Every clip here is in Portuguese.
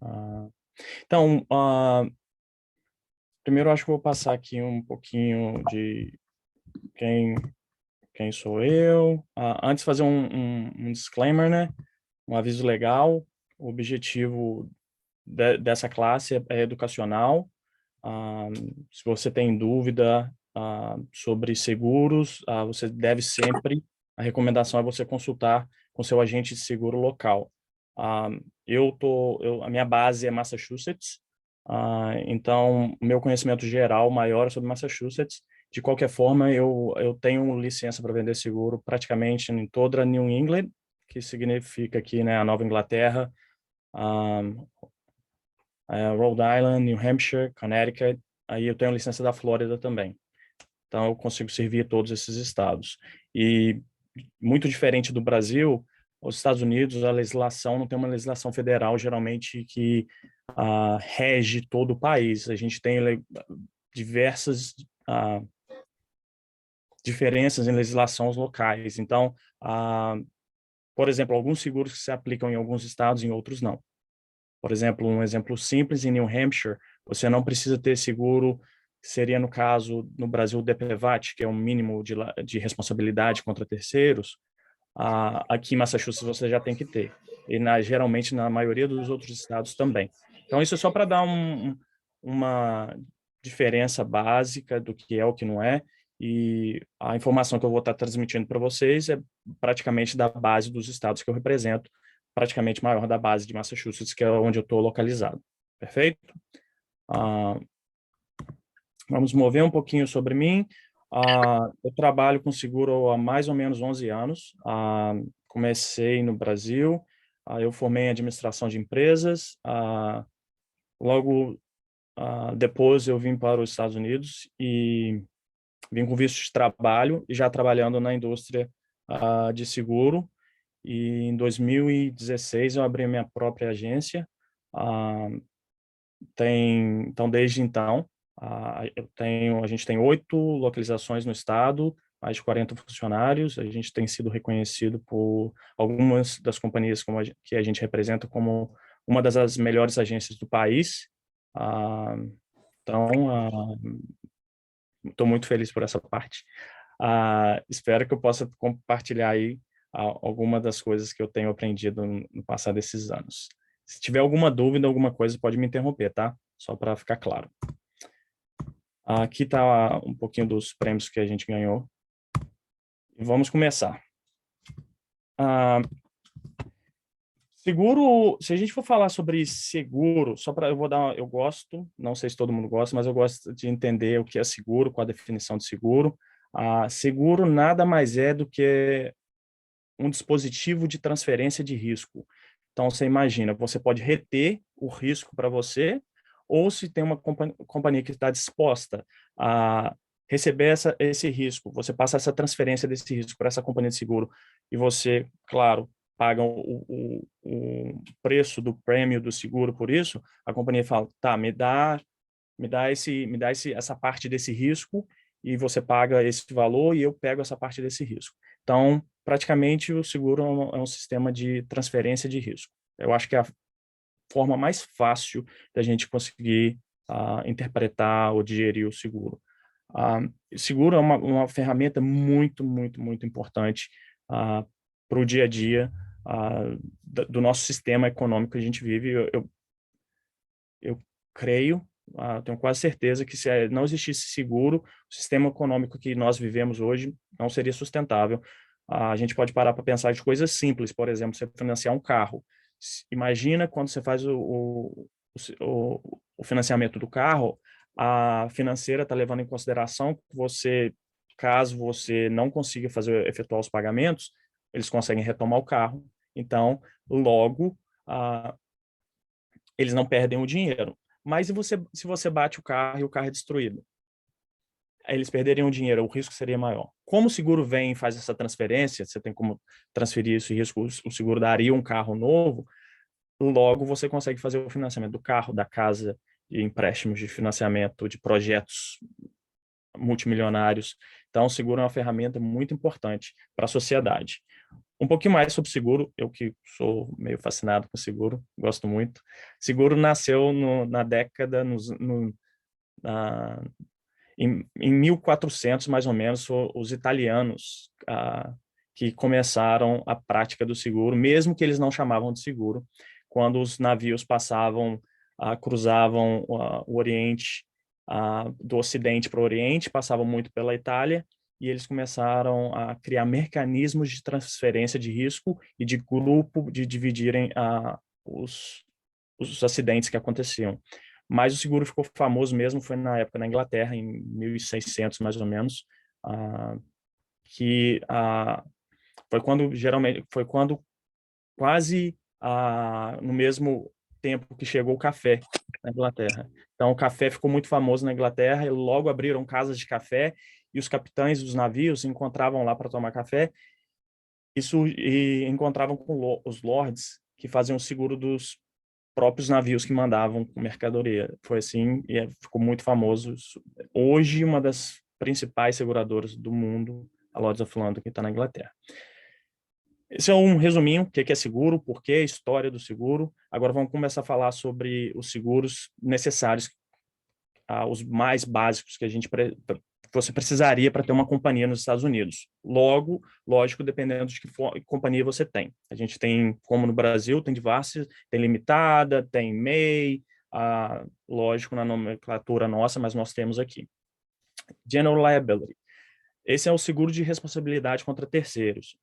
Ah, então, primeiro eu acho que vou passar aqui um pouquinho de quem, quem sou eu. Antes fazer um disclaimer, né? Um aviso legal. O objetivo dessa classe é educacional. Ah, Se você tem dúvida sobre seguros, você deve sempre, a recomendação é você consultar com seu agente de seguro local. Ah, a minha base é Massachusetts, então o meu conhecimento geral maior é sobre Massachusetts. De qualquer forma, eu tenho licença para vender seguro praticamente em toda New England, que significa aqui, né, a Nova Inglaterra, ah, Rhode Island, New Hampshire, Connecticut. Aí eu tenho licença da Flórida também. Então eu consigo servir todos esses estados. E muito diferente do Brasil, os Estados Unidos, a legislação não tem uma legislação federal geralmente que rege todo o país. A gente tem diversas diferenças em legislações locais. Então, por exemplo, alguns seguros que se aplicam em alguns estados, em outros não. Por exemplo, um exemplo simples, em New Hampshire, você não precisa ter seguro, seria no caso, no Brasil, o DPVAT, que é o mínimo de responsabilidade contra terceiros. Aqui em Massachusetts você já tem que ter. E geralmente na maioria dos outros estados também. Então isso é só para dar uma diferença básica do que é o que não é. E a informação que eu vou estar transmitindo para vocês é praticamente da base dos estados que eu represento, praticamente maior da base de Massachusetts, que é onde eu estou localizado. Perfeito? Vamos mover um pouquinho sobre mim. Eu trabalho com seguro há mais ou menos 11 anos. Comecei no Brasil. Eu formei em administração de empresas. Logo depois eu vim para os Estados Unidos e vim com visto de trabalho e já trabalhando na indústria de seguro. E em 2016 eu abri minha própria agência. Então, desde então, a gente tem 8 localizações no estado, mais de 40 funcionários. A gente tem sido reconhecido por algumas das companhias que a gente representa como uma das melhores agências do país. Ah, então, estou muito feliz por essa parte. Espero que eu possa compartilhar aí alguma das coisas que eu tenho aprendido no passar desses anos. Se tiver alguma dúvida, alguma coisa, pode me interromper, tá? Só para ficar claro. Aqui está um pouquinho dos prêmios que a gente ganhou. E vamos começar. Seguro, se a gente for falar sobre seguro, eu gosto, não sei se todo mundo gosta, mas eu gosto de entender o que é seguro, qual a definição de seguro. Seguro nada mais é do que um dispositivo de transferência de risco. Então, você imagina, você pode reter o risco para você, ou se tem uma companhia que está disposta a receber esse risco, você passa essa transferência desse risco para essa companhia de seguro, e você, claro, paga o preço do prêmio do seguro por isso, a companhia fala, tá, essa parte desse risco, e você paga esse valor e eu pego essa parte desse risco. Então, praticamente, o seguro é um sistema de transferência de risco. Eu acho que é a forma mais fácil da gente conseguir interpretar ou digerir o seguro. Seguro é uma ferramenta muito, muito, muito importante para o dia a dia do nosso sistema econômico que a gente vive. Eu creio, tenho quase certeza que se não existisse seguro, o sistema econômico que nós vivemos hoje não seria sustentável. A gente pode parar para pensar de coisas simples, por exemplo, você financiar um carro. Imagina quando você faz o financiamento do carro, a financeira está levando em consideração que caso você não consiga efetuar os pagamentos, eles conseguem retomar o carro. Então, logo, eles não perdem o dinheiro. Mas se você bate o carro e o carro é destruído? Eles perderiam o dinheiro, o risco seria maior. Como o seguro vem e faz essa transferência, você tem como transferir esse risco, o seguro daria um carro novo, logo você consegue fazer o financiamento do carro, da casa, de empréstimos de financiamento, de projetos multimilionários. Então, o seguro é uma ferramenta muito importante para a sociedade. Um pouquinho mais sobre seguro, eu que sou meio fascinado com seguro, gosto muito. Seguro nasceu na década, na, em 1400, mais ou menos, os italianos que começaram a prática do seguro, mesmo que eles não chamavam de seguro, quando os navios cruzavam o Oriente, do Ocidente para o Oriente, passavam muito pela Itália, e eles começaram a criar mecanismos de transferência de risco e de grupo de dividirem os acidentes que aconteciam. Mas o seguro ficou famoso mesmo, foi na época na Inglaterra, em 1600 mais ou menos, que foi quando quase no mesmo tempo que chegou o café na Inglaterra. Então o café ficou muito famoso na Inglaterra e logo abriram casas de café e os capitães dos navios se encontravam lá para tomar café e encontravam com os lords que faziam o seguro dos próprios navios que mandavam mercadoria. Foi assim e ficou muito famoso. Hoje, uma das principais seguradoras do mundo, a Lloyd's of London, que está na Inglaterra. Esse é um resuminho, o que é seguro, por que a história do seguro. Agora vamos começar a falar sobre os seguros necessários, os mais básicos que você precisaria para ter uma companhia nos Estados Unidos. Logo, lógico, dependendo de que companhia você tem. A gente tem, como no Brasil, tem diversas, tem limitada, tem MEI, lógico, na nomenclatura nossa, mas nós temos aqui. General Liability. Esse é o seguro de responsabilidade contra terceiros.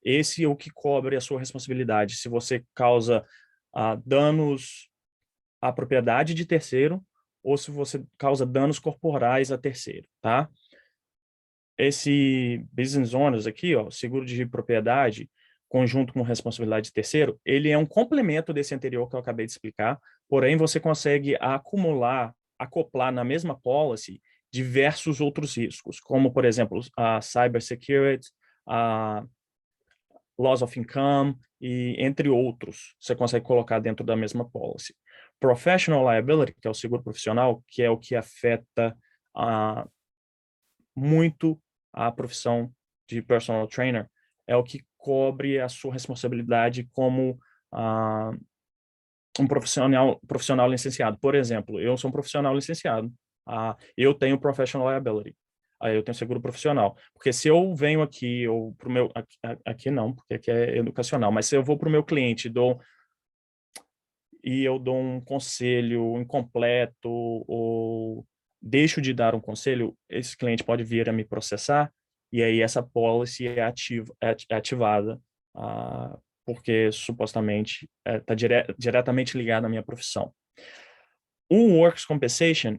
Esse é o que cobre a sua responsabilidade. Se você causa danos à propriedade de terceiro ou se você causa danos corporais a terceiro, tá? Esse business owners aqui, ó, seguro de propriedade, conjunto com responsabilidade de terceiro, ele é um complemento desse anterior que eu acabei de explicar, porém você consegue acoplar na mesma policy diversos outros riscos, como, por exemplo, a cybersecurity, a loss of income, e entre outros, você consegue colocar dentro da mesma policy. Professional liability, que é o seguro profissional, que é o que afeta muito a profissão de personal trainer, é o que cobre a sua responsabilidade como um profissional licenciado. Por exemplo, eu sou um profissional licenciado, eu tenho professional liability, eu tenho seguro profissional. Porque se eu venho aqui, ou pro meu, aqui não, porque aqui é educacional, mas se eu vou para o meu cliente e eu dou um conselho incompleto ou deixo de dar um conselho, esse cliente pode vir a me processar e aí essa policy é ativada, porque supostamente está diretamente ligada à minha profissão. O Workers' Compensation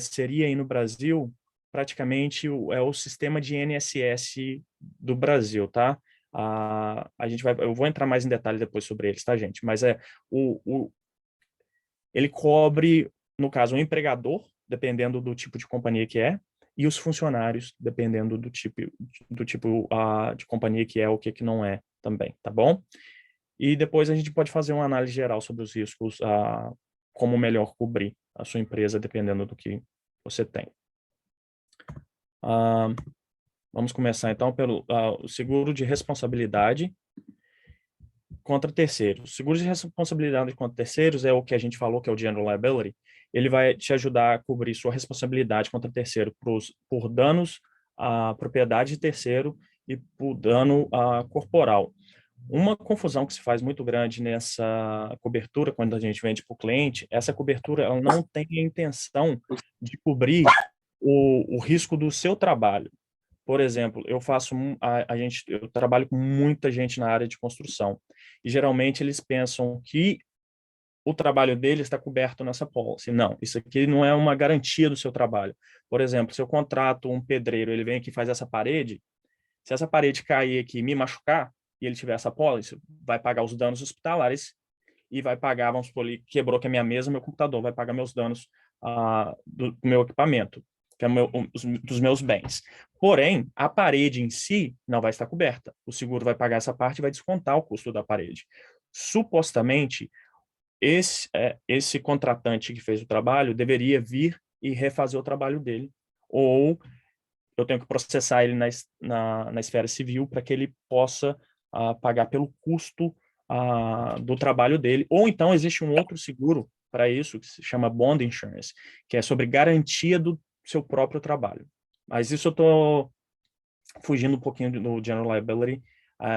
seria aí no Brasil praticamente o sistema de INSS do Brasil, tá? Eu vou entrar mais em detalhe depois sobre eles, tá, gente? Mas ele cobre, no caso, o empregador, dependendo do tipo de companhia que é, e os funcionários, dependendo do tipo de companhia que é ou que não é também, tá bom? E depois a gente pode fazer uma análise geral sobre os riscos, como melhor cobrir a sua empresa, dependendo do que você tem. Vamos começar então pelo o seguro de responsabilidade contra terceiros. Seguro de responsabilidade contra terceiros é o que a gente falou, que é o General Liability. Ele vai te ajudar a cobrir sua responsabilidade contra terceiro por danos à propriedade de terceiro e por dano corporal. Uma confusão que se faz muito grande nessa cobertura, quando a gente vende para o cliente, essa cobertura ela não tem a intenção de cobrir o risco do seu trabalho. Por exemplo, eu trabalho com muita gente na área de construção e geralmente eles pensam que o trabalho deles está coberto nessa policy. Não, isso aqui não é uma garantia do seu trabalho. Por exemplo, se eu contrato um pedreiro, ele vem aqui e faz essa parede, se essa parede cair aqui e me machucar e ele tiver essa policy, vai pagar os danos hospitalares e vai pagar, vamos supor, ele quebrou que é minha mesa, meu computador, vai pagar meus danos do meu equipamento, que é dos meus bens. Porém, a parede em si não vai estar coberta. O seguro vai pagar essa parte e vai descontar o custo da parede. Supostamente, esse contratante que fez o trabalho deveria vir e refazer o trabalho dele, ou eu tenho que processar ele na esfera civil para que ele possa pagar pelo custo do trabalho dele, ou então existe um outro seguro para isso, que se chama Bond Insurance, que é sobre garantia do seu próprio trabalho. Mas isso eu estou fugindo um pouquinho do General Liability,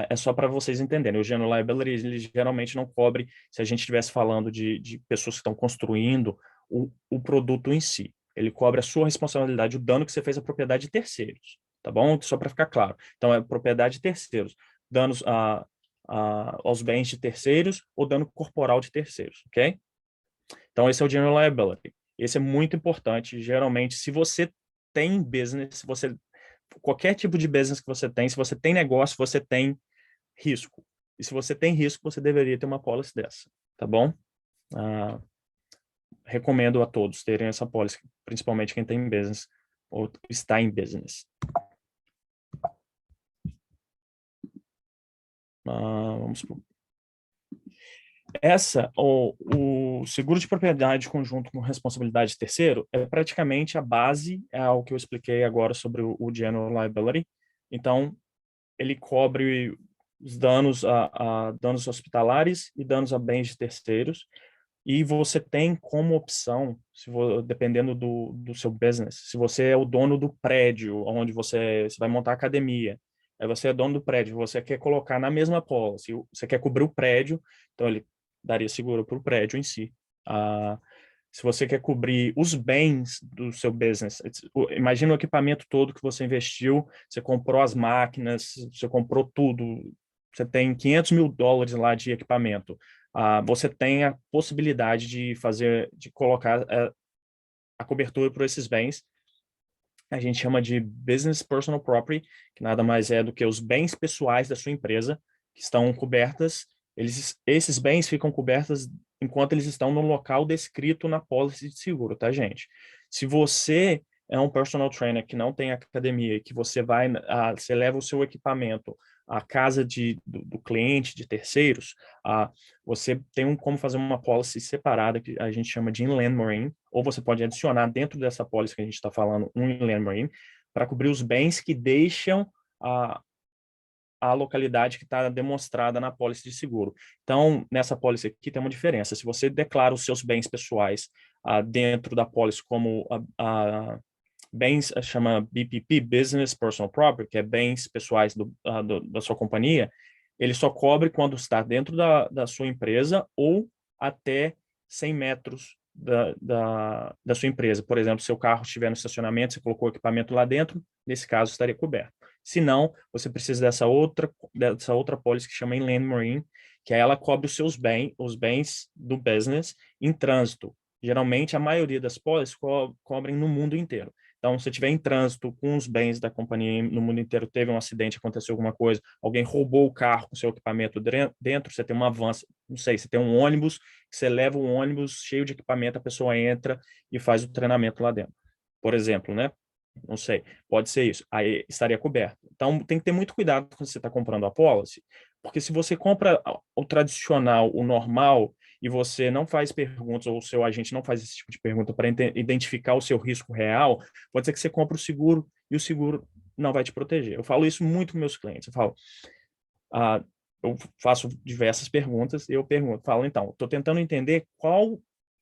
é só para vocês entenderem. O General Liability, ele geralmente não cobre se a gente estivesse falando de pessoas que estão construindo o produto em si. Ele cobre a sua responsabilidade, o dano que você fez à propriedade de terceiros, tá bom? Só para ficar claro. Então, é propriedade de terceiros, danos aos bens de terceiros ou dano corporal de terceiros, ok? Então, esse é o General Liability. Esse é muito importante. Geralmente, se você tem business, se você qualquer tipo de business que você tem, se você tem negócio, você tem risco. E se você tem risco, você deveria ter uma policy dessa, tá bom? Recomendo a todos terem essa policy, principalmente quem tem business ou está em business. Vamos pro... o seguro de propriedade conjunto com responsabilidade de terceiro é praticamente a base, é o que eu expliquei agora sobre o General Liability. Então, ele cobre os danos a danos hospitalares e danos a bens de terceiros. E você tem como opção, dependendo do seu business, se você é o dono do prédio onde você vai montar academia, aí você é dono do prédio, você quer colocar na mesma policy, você quer cobrir o prédio, então ele daria seguro para o prédio em si. Se você quer cobrir os bens do seu business, imagina o equipamento todo que você investiu, você comprou as máquinas, você comprou tudo, você tem $500 mil lá de equipamento. Você tem a possibilidade de colocar a cobertura por esses bens. A gente chama de Business Personal Property, que nada mais é do que os bens pessoais da sua empresa que estão cobertas. Esses bens ficam cobertos enquanto eles estão no local descrito na pólice de seguro, tá, gente? Se você é um personal trainer que não tem academia, que você leva o seu equipamento à casa do cliente, de terceiros, você tem como fazer uma policy separada que a gente chama de Inland Marine, ou você pode adicionar dentro dessa policy que a gente está falando um Inland Marine para cobrir os bens que deixam a localidade que está demonstrada na pólice de seguro. Então, nessa pólice aqui tem uma diferença. Se você declara os seus bens pessoais dentro da pólice como bens, chama BPP, Business Personal Property, que é bens pessoais da sua companhia, ele só cobre quando está dentro da sua empresa ou até 100 metros da sua empresa. Por exemplo, se seu carro estiver no estacionamento, você colocou o equipamento lá dentro, nesse caso estaria coberto. Se não, você precisa dessa outra pólice que chama Inland Marine, que aí ela cobre os bens do business em trânsito. Geralmente, a maioria das pólices cobrem no mundo inteiro. Então, se você estiver em trânsito com os bens da companhia no mundo inteiro, teve um acidente, aconteceu alguma coisa, alguém roubou o carro com seu equipamento dentro, você tem um avanço, não sei, você tem um ônibus, você leva um ônibus cheio de equipamento, a pessoa entra e faz o treinamento lá dentro. Por exemplo, né? Não sei, pode ser isso. Aí estaria coberto. Então, tem que ter muito cuidado quando você está comprando a policy, porque se você compra o tradicional, o normal, e você não faz perguntas, ou o seu agente não faz esse tipo de pergunta para identificar o seu risco real, pode ser que você compre o seguro e o seguro não vai te proteger. Eu falo isso muito com meus clientes. Eu faço diversas perguntas e eu falo, então, estou tentando entender qual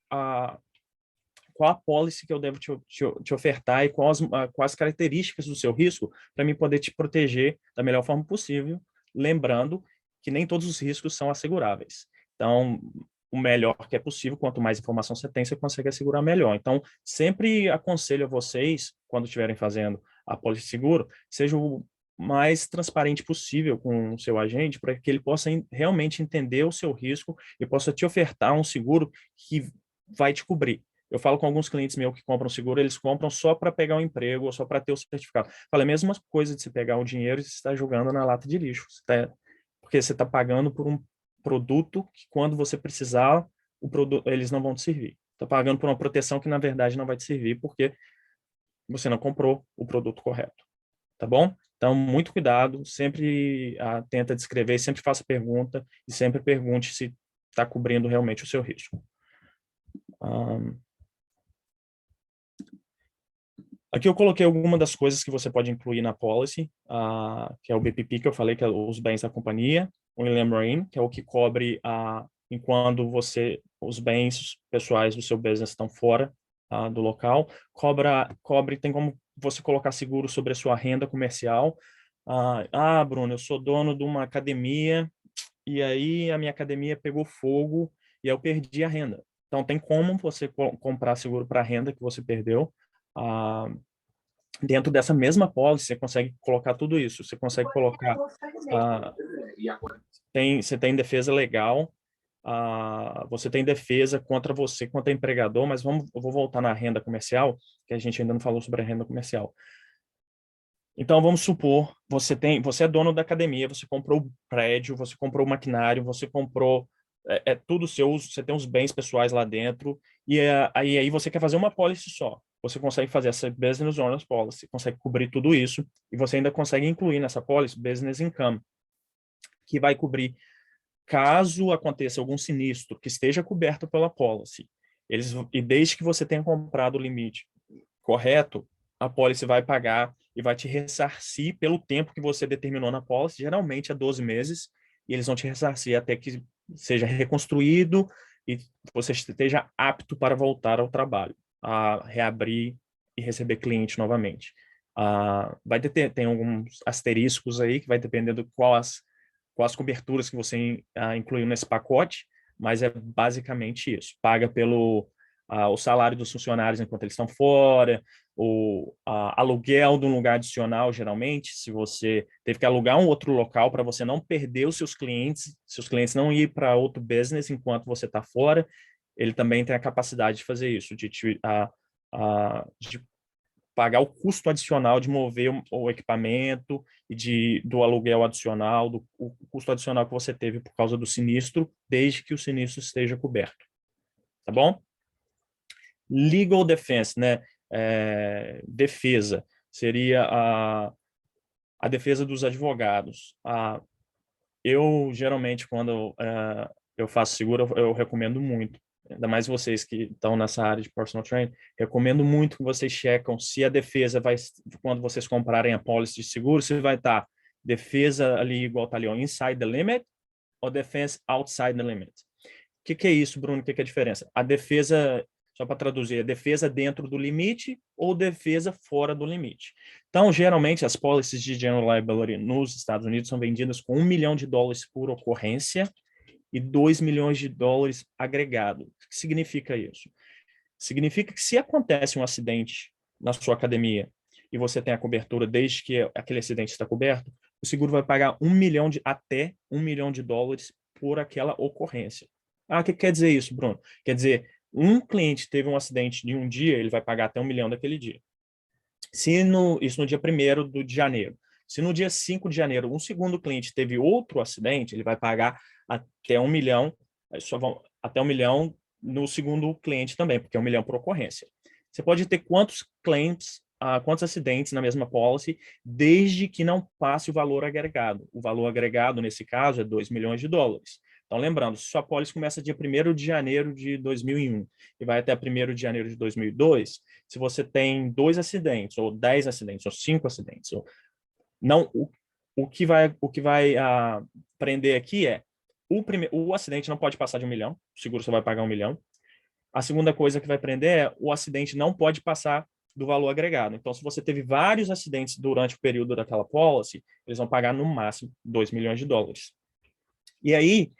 a policy que eu devo te ofertar e quais características do seu risco para mim poder te proteger da melhor forma possível, lembrando que nem todos os riscos são asseguráveis. Então, o melhor que é possível, quanto mais informação você tem, você consegue assegurar melhor. Então, sempre aconselho a vocês, quando estiverem fazendo a pólice de seguro, seja o mais transparente possível com o seu agente, para que ele possa realmente entender o seu risco e possa te ofertar um seguro que vai te cobrir. Eu falo com alguns clientes meus que compram seguro, eles compram só para pegar um emprego ou só para ter o certificado. Fala, a mesma coisa de você pegar o dinheiro e você está jogando na lata de lixo. Porque você está pagando por um produto que, quando você precisar, eles não vão te servir. Está pagando por uma proteção que, na verdade, não vai te servir porque você não comprou o produto correto. Tá bom? Então, muito cuidado, sempre tenta descrever, sempre faça pergunta e sempre pergunte se está cobrindo realmente o seu risco. Aqui eu coloquei algumas das coisas que você pode incluir na policy, que é o BPP, que eu falei, que é os bens da companhia, o Inland Marine, que é o que cobre enquanto os bens pessoais do seu business estão fora do local. Cobre, tem como você colocar seguro sobre a sua renda comercial. Bruno, eu sou dono de uma academia e aí a minha academia pegou fogo e eu perdi a renda. Então, tem como você comprar seguro para a renda que você perdeu. Dentro dessa mesma policy, você consegue colocar tudo isso. Você consegue colocar... você tem defesa legal, você tem defesa contra empregador, mas eu vou voltar na renda comercial, que a gente ainda não falou sobre a renda comercial. Então, vamos supor, você é dono da academia, você comprou o prédio, você comprou o maquinário, você comprou tudo seu, você tem os bens pessoais lá dentro, e aí você quer fazer uma policy só. Você consegue fazer essa Business Owners Policy, consegue cobrir tudo isso, e você ainda consegue incluir nessa policy Business Income, que vai cobrir caso aconteça algum sinistro que esteja coberto pela policy. E desde que você tenha comprado o limite correto, a policy vai pagar e vai te ressarcir pelo tempo que você determinou na policy, geralmente é 12 meses, e eles vão te ressarcir até que seja reconstruído e você esteja apto para voltar ao trabalho, a reabrir e receber cliente novamente. Tem alguns asteriscos aí que vai depender do quais coberturas que você incluiu nesse pacote, mas é basicamente isso. Paga pelo o salário dos funcionários enquanto eles estão fora, o aluguel de um lugar adicional, geralmente, se você teve que alugar um outro local para você não perder os seus clientes não ir para outro business enquanto você está fora, ele também tem a capacidade de fazer isso, de pagar o custo adicional de mover o equipamento e do aluguel adicional, o custo adicional que você teve por causa do sinistro, desde que o sinistro esteja coberto. Tá bom? Legal defense, né? Defesa, seria a defesa dos advogados. Eu, geralmente, quando eu faço seguro, eu recomendo muito, ainda mais vocês que estão nessa área de personal training, recomendo muito que vocês checam se a defesa vai, quando vocês comprarem a policy de seguro, se vai estar defesa ali, igual está ali, ó, inside the limit ou defense outside the limit. O que é isso, Bruno? O que é a diferença? A defesa, só para traduzir, a defesa dentro do limite ou defesa fora do limite. Então, geralmente, as policies de general liability nos Estados Unidos são vendidas com $1 milhão por ocorrência e $2 milhões agregado. O que significa isso? Significa que se acontece um acidente na sua academia e você tem a cobertura desde que aquele acidente está coberto, o seguro vai pagar até $1 milhão por aquela ocorrência. O que quer dizer isso, Bruno? Quer dizer, um cliente teve um acidente de um dia, ele vai pagar até $1 milhão daquele dia. Isso no dia 1º de janeiro. Se no dia 5 de janeiro um segundo cliente teve outro acidente, ele vai pagar até $1 milhão, até $1 milhão no segundo cliente também, porque é $1 milhão por ocorrência. Você pode ter quantos claims, quantos acidentes na mesma policy, desde que não passe o valor agregado. O valor agregado, nesse caso, é $2 milhões. Então, lembrando, se sua policy começa dia 1º de janeiro de 2001 e vai até 1º de janeiro de 2002, se você tem 2 acidentes, ou 10 acidentes, ou 5 acidentes, não, o que vai prender aqui é o acidente não pode passar de $1 milhão, o seguro só vai pagar $1 milhão. A segunda coisa que vai prender é o acidente não pode passar do valor agregado. Então, se você teve vários acidentes durante o período daquela policy, eles vão pagar no máximo $2 milhões. E aí,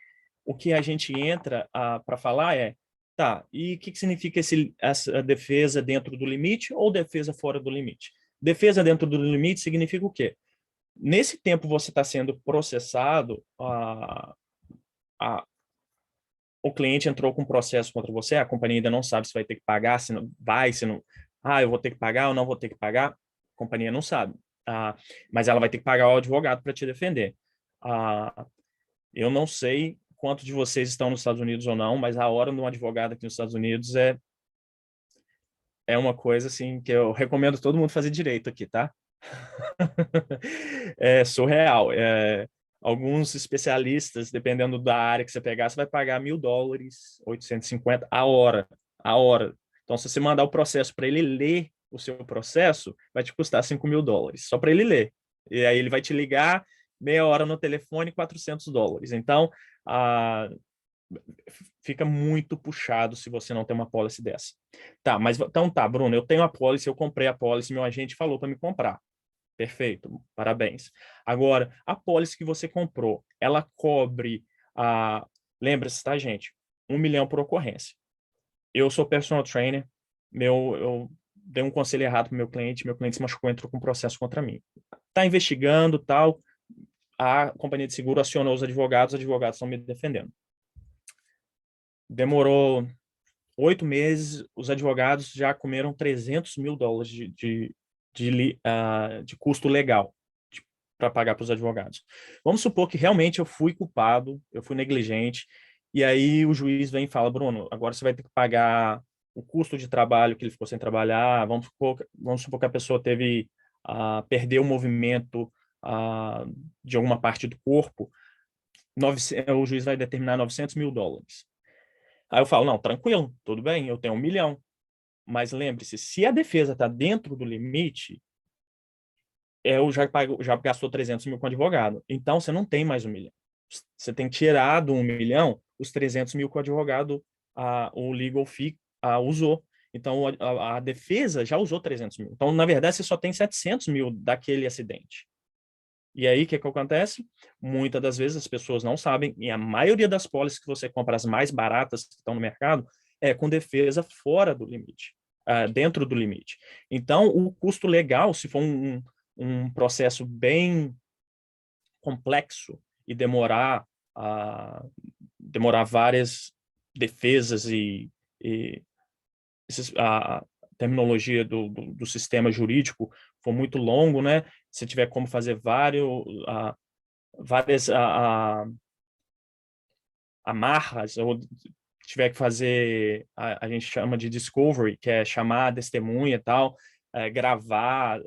o que a gente entra para falar é, tá, e o que significa essa defesa dentro do limite ou defesa fora do limite? Defesa dentro do limite significa o quê? Nesse tempo você está sendo processado, o cliente entrou com um processo contra você, a companhia ainda não sabe se vai ter que pagar, se não vai, se não... eu vou ter que pagar ou não vou ter que pagar, a companhia não sabe. Mas ela vai ter que pagar o advogado para te defender. Eu não sei quantos de vocês estão nos Estados Unidos ou não, mas a hora de um advogado aqui nos Estados Unidos é uma coisa assim que eu recomendo todo mundo fazer direito aqui, tá? É surreal. Alguns especialistas, dependendo da área que você pegar, você vai pagar $1.000, 850 a hora. Então, se você mandar o processo para ele ler o seu processo vai te custar $5.000, só para ele ler. E aí ele vai te ligar meia hora no telefone, $400. Então, fica muito puxado se você não tem uma policy dessa. Tá, mas então tá, Bruno, eu tenho a policy, eu comprei a policy, meu agente falou para me comprar. Perfeito, parabéns. Agora, a pólice que você comprou, ela cobre a. Lembra-se, tá, gente? 1 milhão por ocorrência. Eu sou personal trainer, eu dei um conselho errado para meu cliente se machucou, entrou com um processo contra mim. Tá investigando, tal. A companhia de seguro acionou os advogados estão me defendendo. Demorou 8 meses, os advogados já comeram $300.000 de custo legal para pagar para os advogados. Vamos supor que realmente eu fui culpado, eu fui negligente, e aí o juiz vem e fala, Bruno, agora você vai ter que pagar o custo de trabalho que ele ficou sem trabalhar, vamos supor que a pessoa perdeu o movimento de alguma parte do corpo, o juiz vai determinar $900.000. Aí eu falo, não, tranquilo, tudo bem, eu tenho 1 milhão. Mas lembre-se, se a defesa está dentro do limite, eu já gastou 300 mil com advogado. Então, você não tem mais 1 milhão. Você tem que tirar do 1 milhão os 300 mil que o advogado, o legal fee, usou. Então, a defesa já usou 300 mil. Então, na verdade, você só tem 700 mil daquele acidente. E aí, o que acontece? Muitas das vezes as pessoas não sabem, e a maioria das pólices que você compra, as mais baratas que estão no mercado, é com defesa fora do limite, dentro do limite. Então, o custo legal, se for um processo bem complexo e demorar várias defesas e a terminologia do sistema jurídico for muito longo, né? Se tiver como fazer várias amarras, ou tiver que fazer, a gente chama de discovery, que é chamar a testemunha e tal, gravar,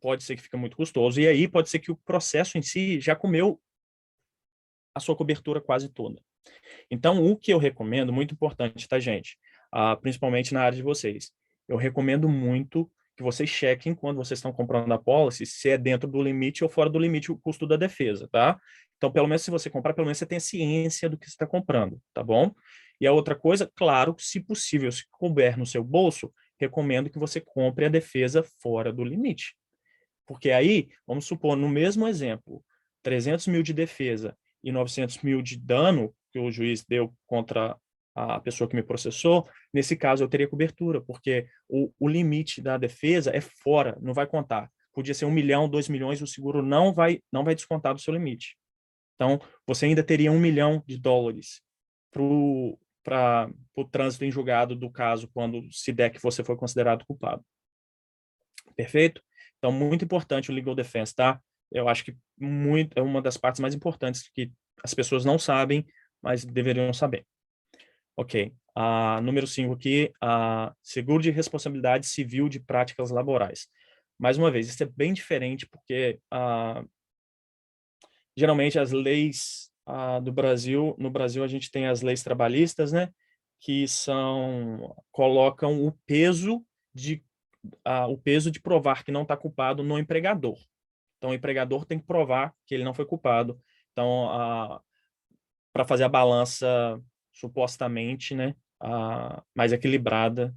pode ser que fique muito custoso. E aí pode ser que o processo em si já comeu a sua cobertura quase toda. Então, o que eu recomendo, muito importante, tá, gente? Principalmente na área de vocês. Eu recomendo muito que vocês chequem quando vocês estão comprando a policy, se é dentro do limite ou fora do limite o custo da defesa, tá? Então, pelo menos se você comprar, pelo menos você tem ciência do que você está comprando, tá bom? E a outra coisa, claro, se possível, se couber no seu bolso, recomendo que você compre a defesa fora do limite. Porque aí, vamos supor, no mesmo exemplo, 300 mil de defesa e 900 mil de dano que o juiz deu contra a pessoa que me processou, nesse caso eu teria cobertura, porque o limite da defesa é fora, não vai contar. Podia ser 1 milhão, 2 milhões, o seguro não vai descontar do seu limite. Então, você ainda teria $1 milhão para o trânsito em julgado do caso, quando se der que você foi considerado culpado. Perfeito? Então, muito importante o legal defense, tá? Eu acho que é uma das partes mais importantes que as pessoas não sabem, mas deveriam saber. Ok. Número 5 aqui, seguro de responsabilidade civil de práticas laborais. Mais uma vez, isso é bem diferente porque geralmente as leis do Brasil, no Brasil a gente tem as leis trabalhistas, né? Que colocam o peso de provar que não está culpado no empregador. Então, o empregador tem que provar que ele não foi culpado. Então, para fazer a balança supostamente, né, mais equilibrada,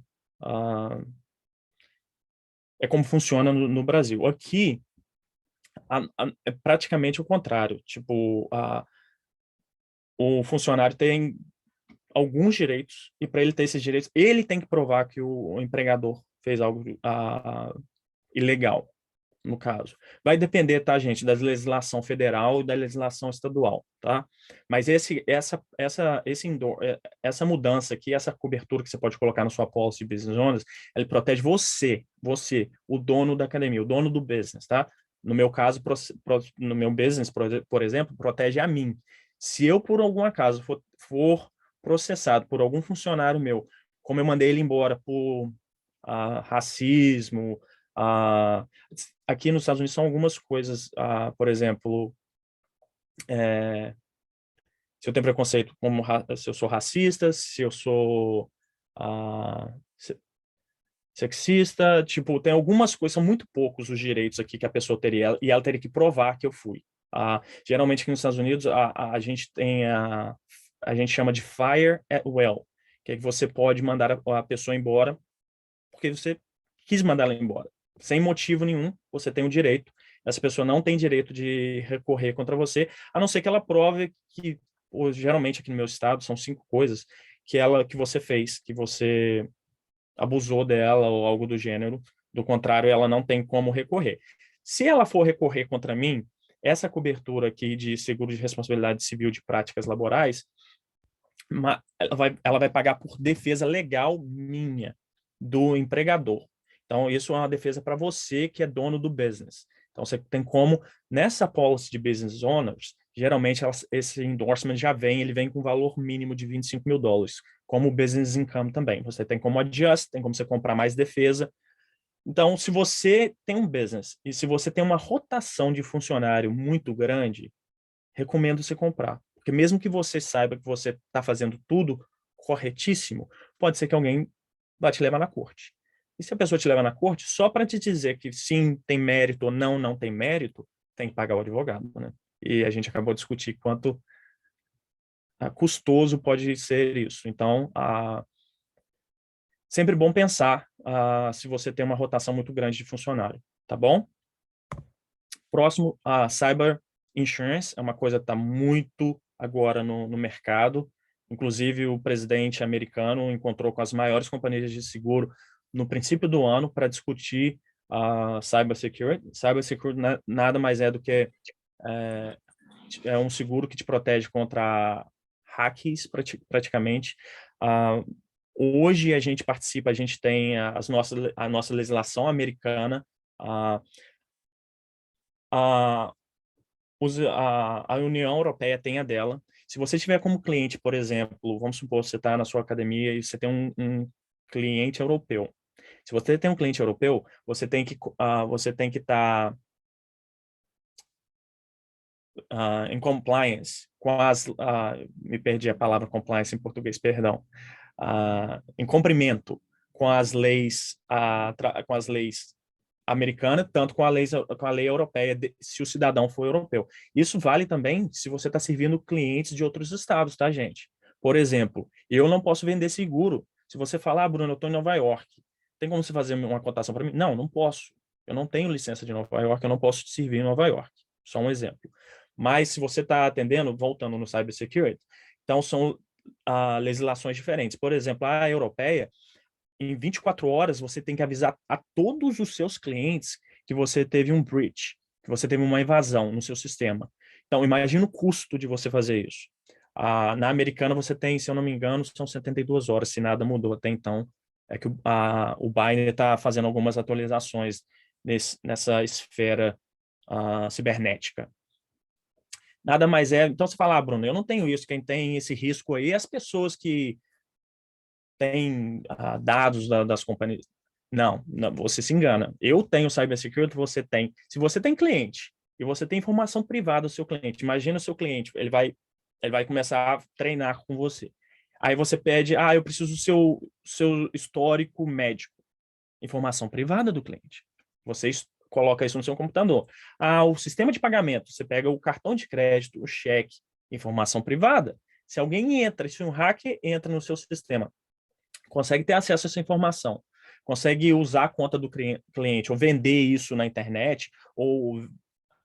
é como funciona no Brasil. Aqui, é praticamente o contrário. Tipo, o funcionário tem alguns direitos, e para ele ter esses direitos, ele tem que provar que o empregador fez algo ilegal, no caso. Vai depender, tá, gente, da legislação federal e da legislação estadual, tá? Mas essa mudança aqui, essa cobertura que você pode colocar na sua policy de business owners, ele protege você, o dono da academia, o dono do business, tá? No meu caso, no meu business, por exemplo, protege a mim. Se eu, por algum acaso, for processado por algum funcionário meu, como eu mandei ele embora por racismo, aqui nos Estados Unidos são algumas coisas, por exemplo, se eu tenho preconceito, se eu sou racista, se eu sou, se sexista, tipo, tem algumas coisas, são muito poucos os direitos aqui que a pessoa teria, e ela teria que provar que eu fui. Geralmente aqui nos Estados Unidos, a gente tem a gente chama de fire at will, que é que você pode mandar a pessoa embora porque você quis mandar ela embora. Sem motivo nenhum, você tem o direito. Essa pessoa não tem direito de recorrer contra você, a não ser que ela prove que, geralmente aqui no meu estado, são 5 coisas que você fez, que você abusou dela ou algo do gênero. Do contrário, ela não tem como recorrer. Se ela for recorrer contra mim, essa cobertura aqui de seguro de responsabilidade civil de práticas laborais, ela vai pagar por defesa legal minha, do empregador. Então, isso é uma defesa para você que é dono do business. Então, você tem como, nessa policy de business owners, geralmente esse endorsement já vem, ele vem com valor mínimo de $25.000, como o business income também. Você tem como adjust, tem como você comprar mais defesa. Então, se você tem um business e se você tem uma rotação de funcionário muito grande, recomendo você comprar. Porque mesmo que você saiba que você está fazendo tudo corretíssimo, pode ser que alguém vá te levar na corte. E se a pessoa te leva na corte, só para te dizer que sim, tem mérito ou não, não tem mérito, tem que pagar o advogado, né? E a gente acabou de discutir quanto custoso pode ser isso. Então, sempre bom pensar se você tem uma rotação muito grande de funcionário, tá bom? Próximo, a cyber insurance é uma coisa que está muito agora no mercado. Inclusive, o presidente americano encontrou com as maiores companhias de seguro no princípio do ano para discutir a cybersecurity. Cybersecurity nada mais é do que um seguro que te protege contra hacks, praticamente. Hoje a gente participa, a gente tem a nossa legislação americana, a a União Europeia tem a dela. Se você tiver como cliente, por exemplo, vamos supor, você está na sua academia e você tem um cliente europeu. Se você tem um cliente europeu, você tem que estar em compliance com me perdi a palavra compliance em português, perdão, em cumprimento com as leis americana, tanto com a lei europeia, se o cidadão for europeu. Isso vale também se você está servindo clientes de outros estados, tá, gente? Por exemplo, eu não posso vender seguro. Se você falar, Bruno, eu estou em Nova York, tem como você fazer uma cotação para mim? Não, não posso. Eu não tenho licença de Nova York, eu não posso te servir em Nova York. Só um exemplo. Mas se você está atendendo, voltando no cybersecurity, então são legislações diferentes. Por exemplo, a europeia, em 24 horas, você tem que avisar a todos os seus clientes que você teve um breach, que você teve uma invasão no seu sistema. Então, imagina o custo de você fazer isso. Na americana, você tem, se eu não me engano, são 72 horas, se nada mudou até então. É que o Binance está fazendo algumas atualizações nessa esfera cibernética. Nada mais é... Então, você fala, Bruno, eu não tenho isso, quem tem esse risco aí é as pessoas que tem dados das companhias. Não, não, você se engana. Eu tenho cybersecurity, você tem. Se você tem cliente e você tem informação privada do seu cliente, imagina o seu cliente, ele vai começar a treinar com você. Aí você pede, eu preciso do seu histórico médico. Informação privada do cliente. Você coloca isso no seu computador. O sistema de pagamento, você pega o cartão de crédito, o cheque, informação privada. Se alguém entra, se um hacker entra no seu sistema, consegue ter acesso a essa informação, consegue usar a conta do cliente ou vender isso na internet ou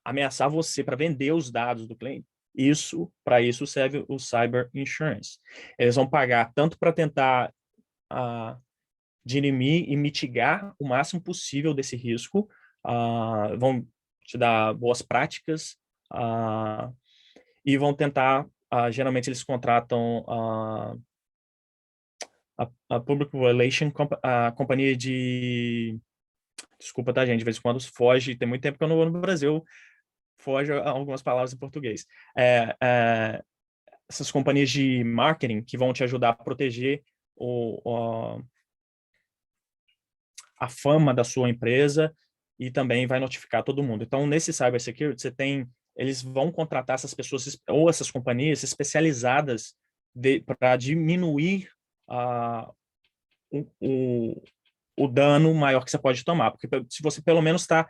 ameaçar você para vender os dados do cliente. Para isso serve o cyber insurance. Eles vão pagar tanto para tentar dirimir e mitigar o máximo possível desse risco, vão te dar boas práticas e vão tentar, geralmente eles contratam a Public Relation, a companhia de... Desculpa, tá, gente? De vez em quando foge. Tem muito tempo que eu não vou no Brasil. Foge algumas palavras em português. Essas companhias de marketing que vão te ajudar a proteger a fama da sua empresa e também vai notificar todo mundo. Então, nesse cybersecurity, eles vão contratar essas pessoas ou essas companhias especializadas para diminuir o dano maior que você pode tomar, porque se você pelo menos está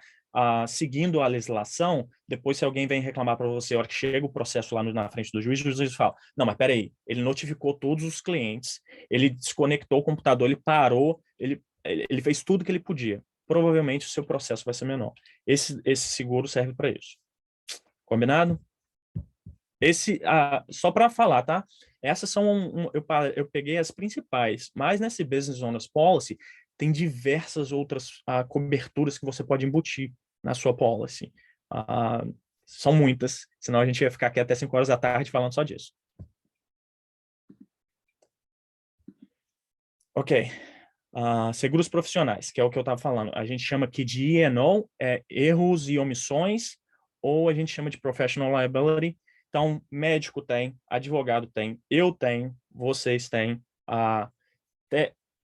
seguindo a legislação, depois se alguém vem reclamar para você, a hora que chega o processo lá na frente do juiz, o juiz fala, não, mas peraí, ele notificou todos os clientes, ele desconectou o computador, ele parou, ele fez tudo que ele podia. Provavelmente o seu processo vai ser menor. Esse seguro serve para isso. Combinado? Só para falar, tá? Essas são, eu peguei as principais, mas nesse Business Owners Policy tem diversas outras coberturas que você pode embutir na sua policy. São muitas, senão a gente ia ficar aqui até 5 horas da tarde falando só disso. Ok. Seguros profissionais, que é o que eu estava falando. A gente chama aqui de E&O, erros e omissões, ou a gente chama de professional liability. Então, médico tem, advogado tem, eu tenho, vocês têm.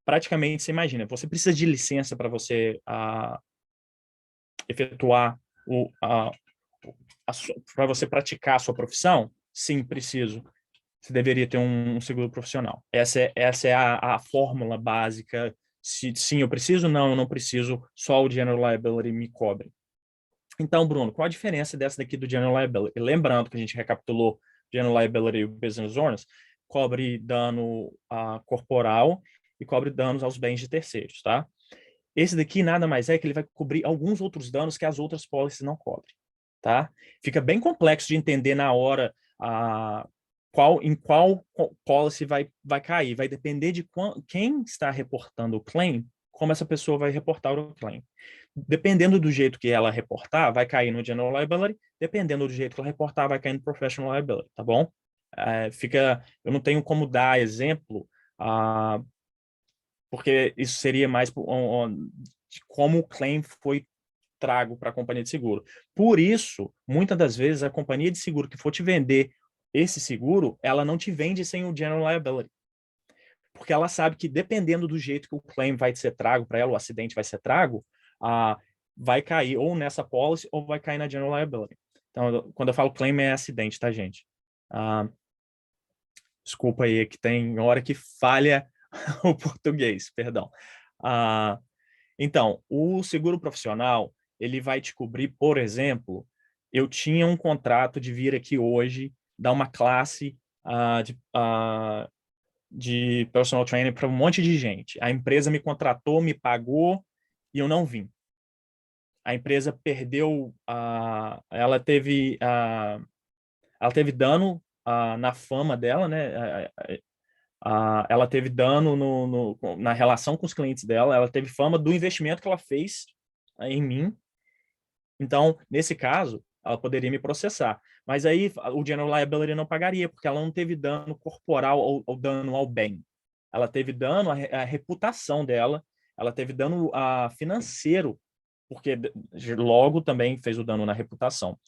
Praticamente, você imagina, você precisa de licença para você efetuar, para você praticar a sua profissão? Sim, preciso. Você deveria ter um seguro profissional. Essa é a fórmula básica. Sim, eu preciso, não, eu não preciso, só o General Liability me cobre. Então, Bruno, qual a diferença dessa daqui do General Liability? Lembrando que a gente recapitulou General Liability e o Business Owners, cobre dano corporal e cobre danos aos bens de terceiros, tá? Esse daqui nada mais é que ele vai cobrir alguns outros danos que as outras policies não cobrem, tá? Fica bem complexo de entender na hora em qual policy vai cair. Vai depender de quem está reportando o claim, como essa pessoa vai reportar o claim. Dependendo do jeito que ela reportar, vai cair no General Liability. Dependendo do jeito que ela reportar, vai cair no Professional Liability, tá bom? Eu não tenho como dar exemplo, porque isso seria mais de como o claim foi trago para a companhia de seguro. Por isso, muitas das vezes, a companhia de seguro que for te vender esse seguro, ela não te vende sem o General Liability. Porque ela sabe que dependendo do jeito que o claim vai ser trago para ela, o acidente vai ser trago, vai cair ou nessa policy ou vai cair na General Liability. Então, quando eu falo claim, é acidente, tá, gente? Desculpa aí, que tem hora que falha o português, perdão. Então, o seguro profissional, ele vai te cobrir, por exemplo, eu tinha um contrato de vir aqui hoje, dar uma classe de personal training para um monte de gente. A empresa me contratou, me pagou e eu não vim. A empresa perdeu, ela teve dano na fama dela, né? Ela teve dano na relação com os clientes dela, ela teve fama do investimento que ela fez em mim. Então, nesse caso, ela poderia me processar. Mas aí o General Liability não pagaria, porque ela não teve dano corporal ou dano ao bem. Ela teve dano à reputação dela, ela teve dano financeiro, porque logo também fez o dano na reputação.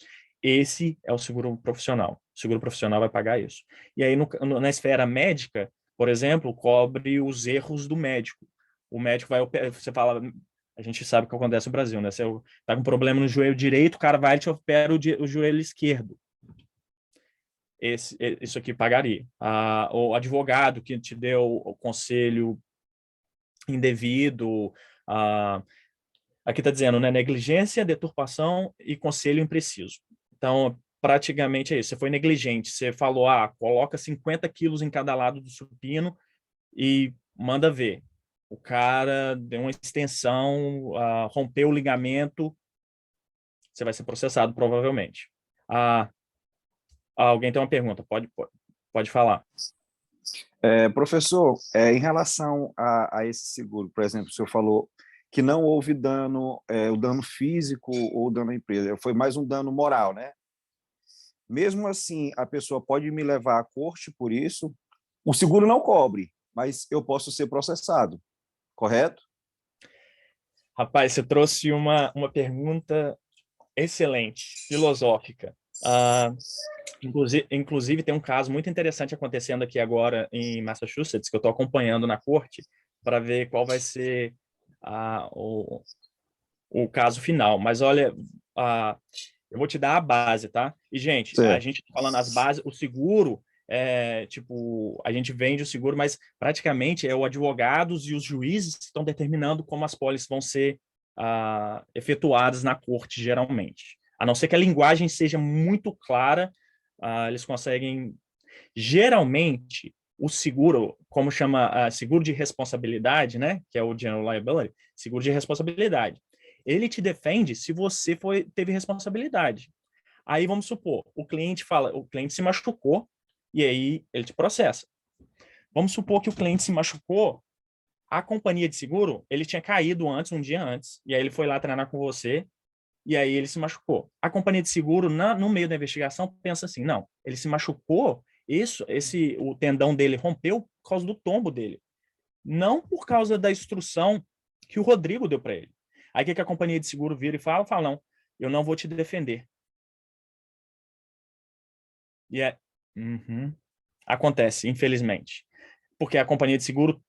Esse é o seguro profissional. O seguro profissional vai pagar isso. E aí, na esfera médica, por exemplo, cobre os erros do médico. O médico vai operar, você fala, a gente sabe o que acontece no Brasil, né? Você tá com problema no joelho direito, o cara vai e te opera o joelho esquerdo. Isso aqui pagaria. O advogado que te deu o conselho indevido, aqui está dizendo, né? Negligência, deturpação e conselho impreciso. Então, praticamente é isso. Você foi negligente, você falou, coloca 50 quilos em cada lado do supino e manda ver. O cara deu uma extensão, rompeu o ligamento, você vai ser processado, provavelmente. Alguém tem uma pergunta, pode falar. Professor, em relação a esse seguro, por exemplo, o senhor falou que não houve dano, o dano físico ou dano à empresa, foi mais um dano moral, né? Mesmo assim, a pessoa pode me levar à corte por isso. O seguro não cobre, mas eu posso ser processado, correto? Rapaz, você trouxe uma pergunta excelente, filosófica. Inclusive, tem um caso muito interessante acontecendo aqui agora em Massachusetts, que eu estou acompanhando na corte, para ver qual vai ser o caso final. Mas olha, eu vou te dar a base, tá? E, gente, a Certo. gente tá falando as bases, o seguro, tipo, a gente vende o seguro, mas praticamente é o advogados e os juízes que estão determinando como as pólices vão ser efetuadas na corte, geralmente. A não ser que a linguagem seja muito clara, eles conseguem... Geralmente, o seguro, como chama seguro de responsabilidade, né, que é o General Liability, seguro de responsabilidade, ele te defende se você teve responsabilidade. Aí vamos supor, o cliente se machucou e aí ele te processa. Vamos supor que o cliente se machucou, a companhia de seguro, ele tinha caído antes, um dia antes, e aí ele foi lá treinar com você, e aí ele se machucou. A companhia de seguro, no meio da investigação, pensa assim, não, ele se machucou, o tendão dele rompeu por causa do tombo dele, não por causa da instrução que o Rodrigo deu para ele. Aí o que a companhia de seguro vira e fala, não, eu não vou te defender. E acontece, infelizmente. Porque a companhia de seguro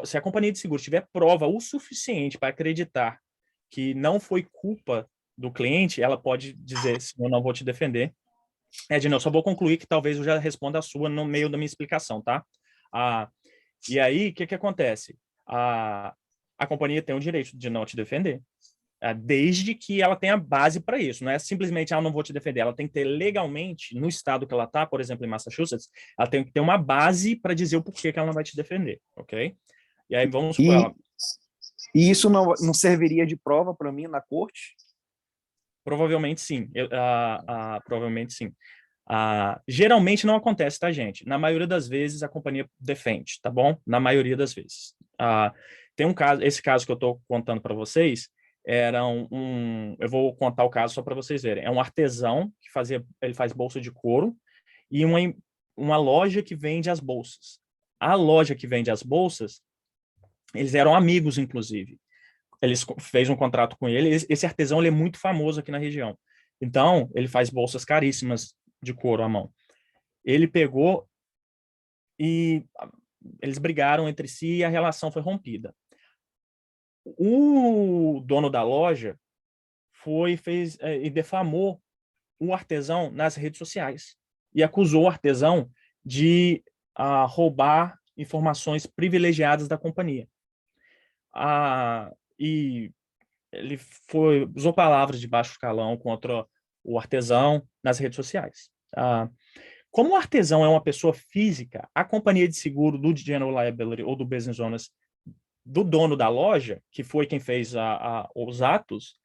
se a companhia de seguro tiver prova o suficiente para acreditar que não foi culpa do cliente, ela pode dizer, eu não vou te defender. Edna, eu só vou concluir que talvez eu já responda a sua no meio da minha explicação, tá? E aí, o que acontece? A companhia tem o direito de não te defender, desde que ela tenha base para isso. Não é simplesmente, não vou te defender. Ela tem que ter legalmente, no estado que ela está, por exemplo, em Massachusetts, ela tem que ter uma base para dizer o porquê que ela não vai te defender, ok? E aí, vamos supor, E isso não serviria de prova para mim na corte? Provavelmente sim. Provavelmente sim. Geralmente não acontece, tá, gente? Na maioria das vezes a companhia defende, tá bom? Na maioria das vezes. Tem um caso, esse caso que eu estou contando para vocês, eu vou contar o caso só para vocês verem. É um artesão que ele faz bolsa de couro e uma loja que vende as bolsas. A loja que vende as bolsas, eles eram amigos, inclusive. Eles fez um contrato com ele. Esse artesão ele é muito famoso aqui na região. Então, ele faz bolsas caríssimas de couro à mão. Ele pegou e eles brigaram entre si e a relação foi rompida. O dono da loja fez e defamou o artesão nas redes sociais e acusou o artesão de roubar informações privilegiadas da companhia. E ele usou palavras de baixo calão contra o artesão nas redes sociais. Como o artesão é uma pessoa física, a companhia de seguro do General Liability ou do Business Owners, do dono da loja, que foi quem fez os atos,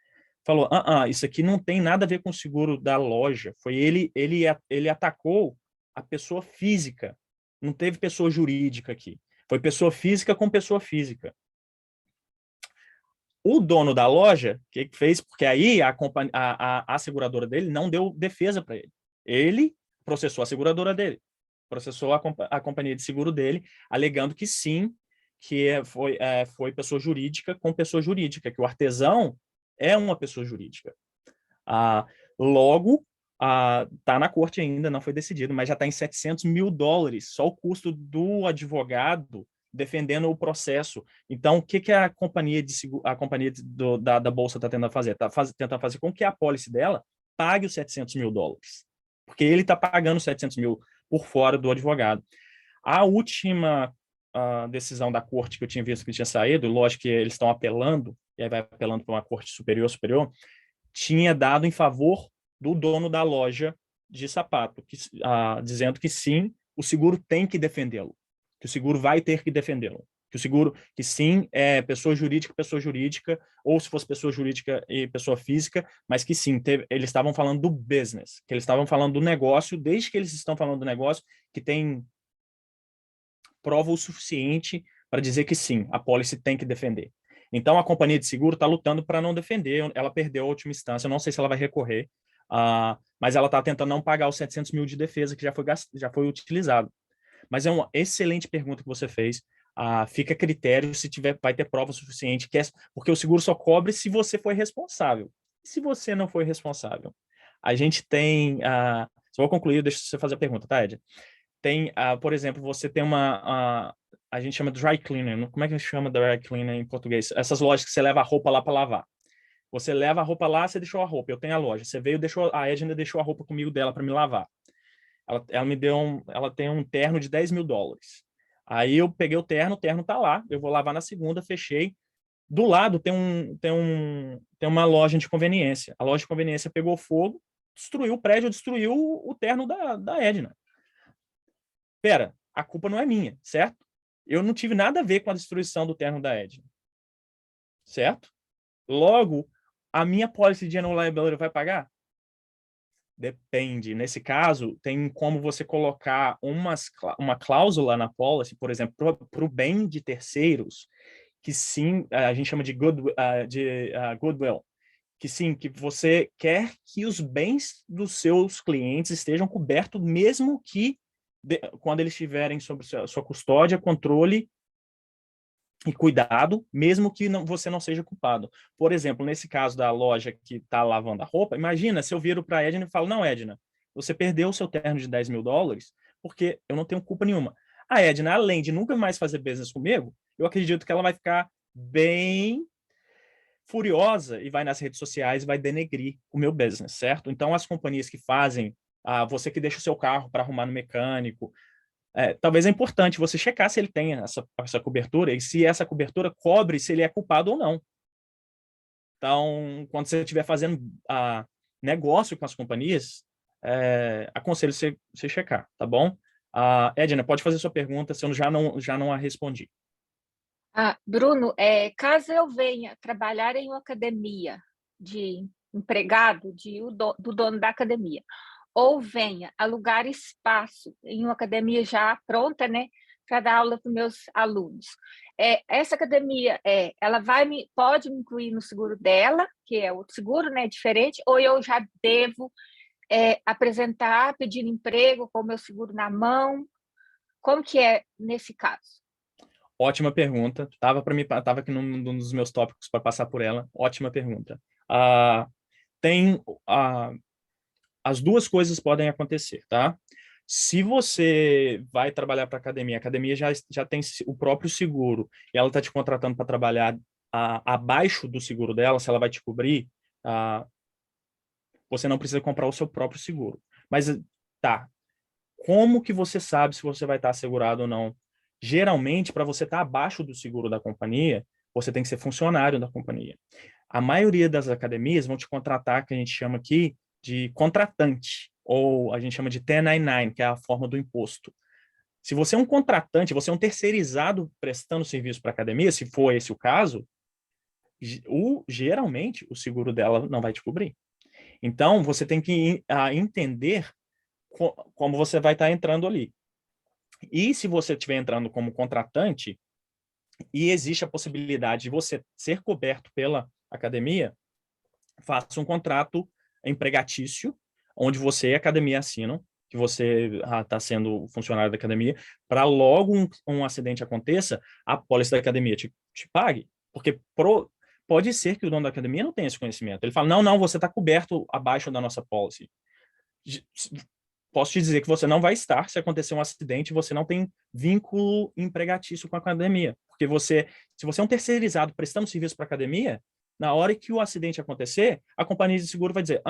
falou, isso aqui não tem nada a ver com o seguro da loja. Foi ele atacou a pessoa física. Não teve pessoa jurídica aqui. Foi pessoa física com pessoa física. O dono da loja, o que fez? Porque aí a seguradora dele não deu defesa para ele. Ele processou a seguradora dele, processou a companhia de seguro dele, alegando que sim, que foi pessoa jurídica com pessoa jurídica, que o artesão é uma pessoa jurídica. Logo, está na corte ainda, não foi decidido, mas já está em $700 mil, só o custo do advogado defendendo o processo. Então, o que a companhia da bolsa está tentando fazer? Está tentando fazer com que a apólice dela pague os $700 mil, porque ele está pagando 700 mil por fora do advogado. A última decisão da corte que eu tinha visto que tinha saído, lógico que eles estão apelando, e aí vai apelando para uma corte superior, tinha dado em favor do dono da loja de sapato, dizendo que sim, o seguro tem que defendê-lo, que o seguro vai ter que defendê-lo, que o seguro, que sim, é pessoa jurídica, ou se fosse pessoa jurídica e pessoa física, mas que sim, eles estavam falando do business, que eles estavam falando do negócio, desde que eles estão falando do negócio, que tem prova o suficiente para dizer que sim, a pólice tem que defender. Então, a companhia de seguro está lutando para não defender, ela perdeu a última instância, eu não sei se ela vai recorrer, mas ela está tentando não pagar os 700 mil de defesa que já foi utilizado. Mas é uma excelente pergunta que você fez. Fica a critério se vai ter prova suficiente, porque o seguro só cobre se você foi responsável. E se você não foi responsável? A gente tem... só vou concluir, deixa você fazer a pergunta, tá, Ed? Tem, por exemplo, você tem a gente chama de dry cleaner. Como é que chama dry cleaner em português? Essas lojas que você leva a roupa lá para lavar. Você leva a roupa lá, você deixou a roupa. Eu tenho a loja. Você veio, a Edna deixou a roupa comigo dela para me lavar. Ela me deu ela tem um terno de $10.000. Aí eu peguei o terno tá lá, eu vou lavar na segunda, fechei. Do lado tem uma loja de conveniência. A loja de conveniência pegou fogo, destruiu o prédio, destruiu o terno da Edna. Pera, a culpa não é minha, certo? Eu não tive nada a ver com a destruição do terno da Edna, certo? Logo, a minha policy de general liability vai pagar? Depende. Nesse caso, tem como você colocar uma cláusula na policy, por exemplo, para o bem de terceiros, que sim, a gente chama de goodwill, que sim, que você quer que os bens dos seus clientes estejam cobertos, mesmo que quando eles estiverem sob sua custódia, controle e cuidado, mesmo que você não seja culpado. Por exemplo, nesse caso da loja que está lavando a roupa, imagina se eu viro para a Edna e falo, não, Edna, você perdeu o seu terno de $10.000 porque eu não tenho culpa nenhuma. A Edna, além de nunca mais fazer business comigo, eu acredito que ela vai ficar bem furiosa e vai nas redes sociais e vai denegrir o meu business, certo? Então, as companhias que fazem, você que deixa o seu carro para arrumar no mecânico, talvez é importante você checar se ele tem essa cobertura e se essa cobertura cobre se ele é culpado ou não. Então, quando você estiver fazendo negócio com as companhias, aconselho você checar, tá bom? Edna, pode fazer sua pergunta, se eu já não a respondi. Bruno, caso eu venha trabalhar em uma academia de empregado do dono da academia, ou venha alugar espaço em uma academia já pronta, né, para dar aula para os meus alunos. Essa academia, ela pode me incluir no seguro dela, que é outro seguro, né, diferente, ou eu já devo apresentar, pedir emprego com o meu seguro na mão? Como que é nesse caso? Ótima pergunta. Tava aqui num dos meus tópicos para passar por ela. Ótima pergunta. Tem as duas coisas podem acontecer, tá? Se você vai trabalhar para a academia já tem o próprio seguro e ela está te contratando para trabalhar abaixo do seguro dela, se ela vai te cobrir, você não precisa comprar o seu próprio seguro. Mas tá, como que você sabe se você vai estar assegurado ou não? Geralmente, para você estar abaixo do seguro da companhia, você tem que ser funcionário da companhia. A maioria das academias vão te contratar, que a gente chama aqui de contratante, ou a gente chama de 1099, que é a forma do imposto. Se você é um contratante, você é um terceirizado prestando serviço para a academia, se for esse o caso, geralmente o seguro dela não vai te cobrir. Então, você tem que entender como você vai estar entrando ali. E se você estiver entrando como contratante, e existe a possibilidade de você ser coberto pela academia, faça um contrato empregatício, onde você e a academia assinam, que você está sendo funcionário da academia, para logo um acidente aconteça, a pólice da academia te pague. Porque pode ser que o dono da academia não tenha esse conhecimento. Ele fala, não, você está coberto abaixo da nossa policy. Posso te dizer que você não vai estar se acontecer um acidente, você não tem vínculo empregatício com a academia. Porque se você é um terceirizado prestando serviço para a academia, na hora que o acidente acontecer, a companhia de seguro vai dizer,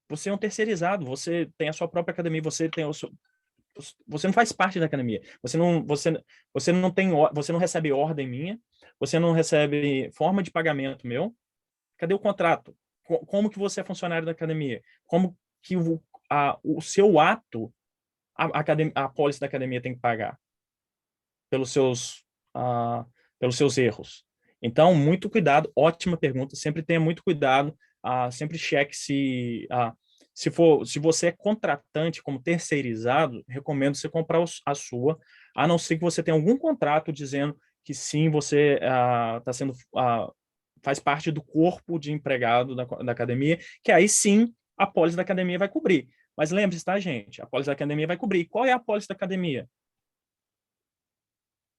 você é um terceirizado, você tem a sua própria academia, você não faz parte da academia. Você não recebe ordem minha, você não recebe forma de pagamento meu. Cadê o contrato? Como que você é funcionário da academia? Como que o seu ato, a pólice da academia tem que pagar pelos seus erros. Então, muito cuidado, ótima pergunta, sempre tenha muito cuidado, sempre cheque se você é contratante como terceirizado, recomendo você comprar a sua, a não ser que você tenha algum contrato dizendo que sim, você faz parte do corpo de empregado da academia, que aí sim a pólice da academia vai cobrir. Mas lembre-se, tá, gente? A pólice da academia vai cobrir. Qual é a pólice da academia?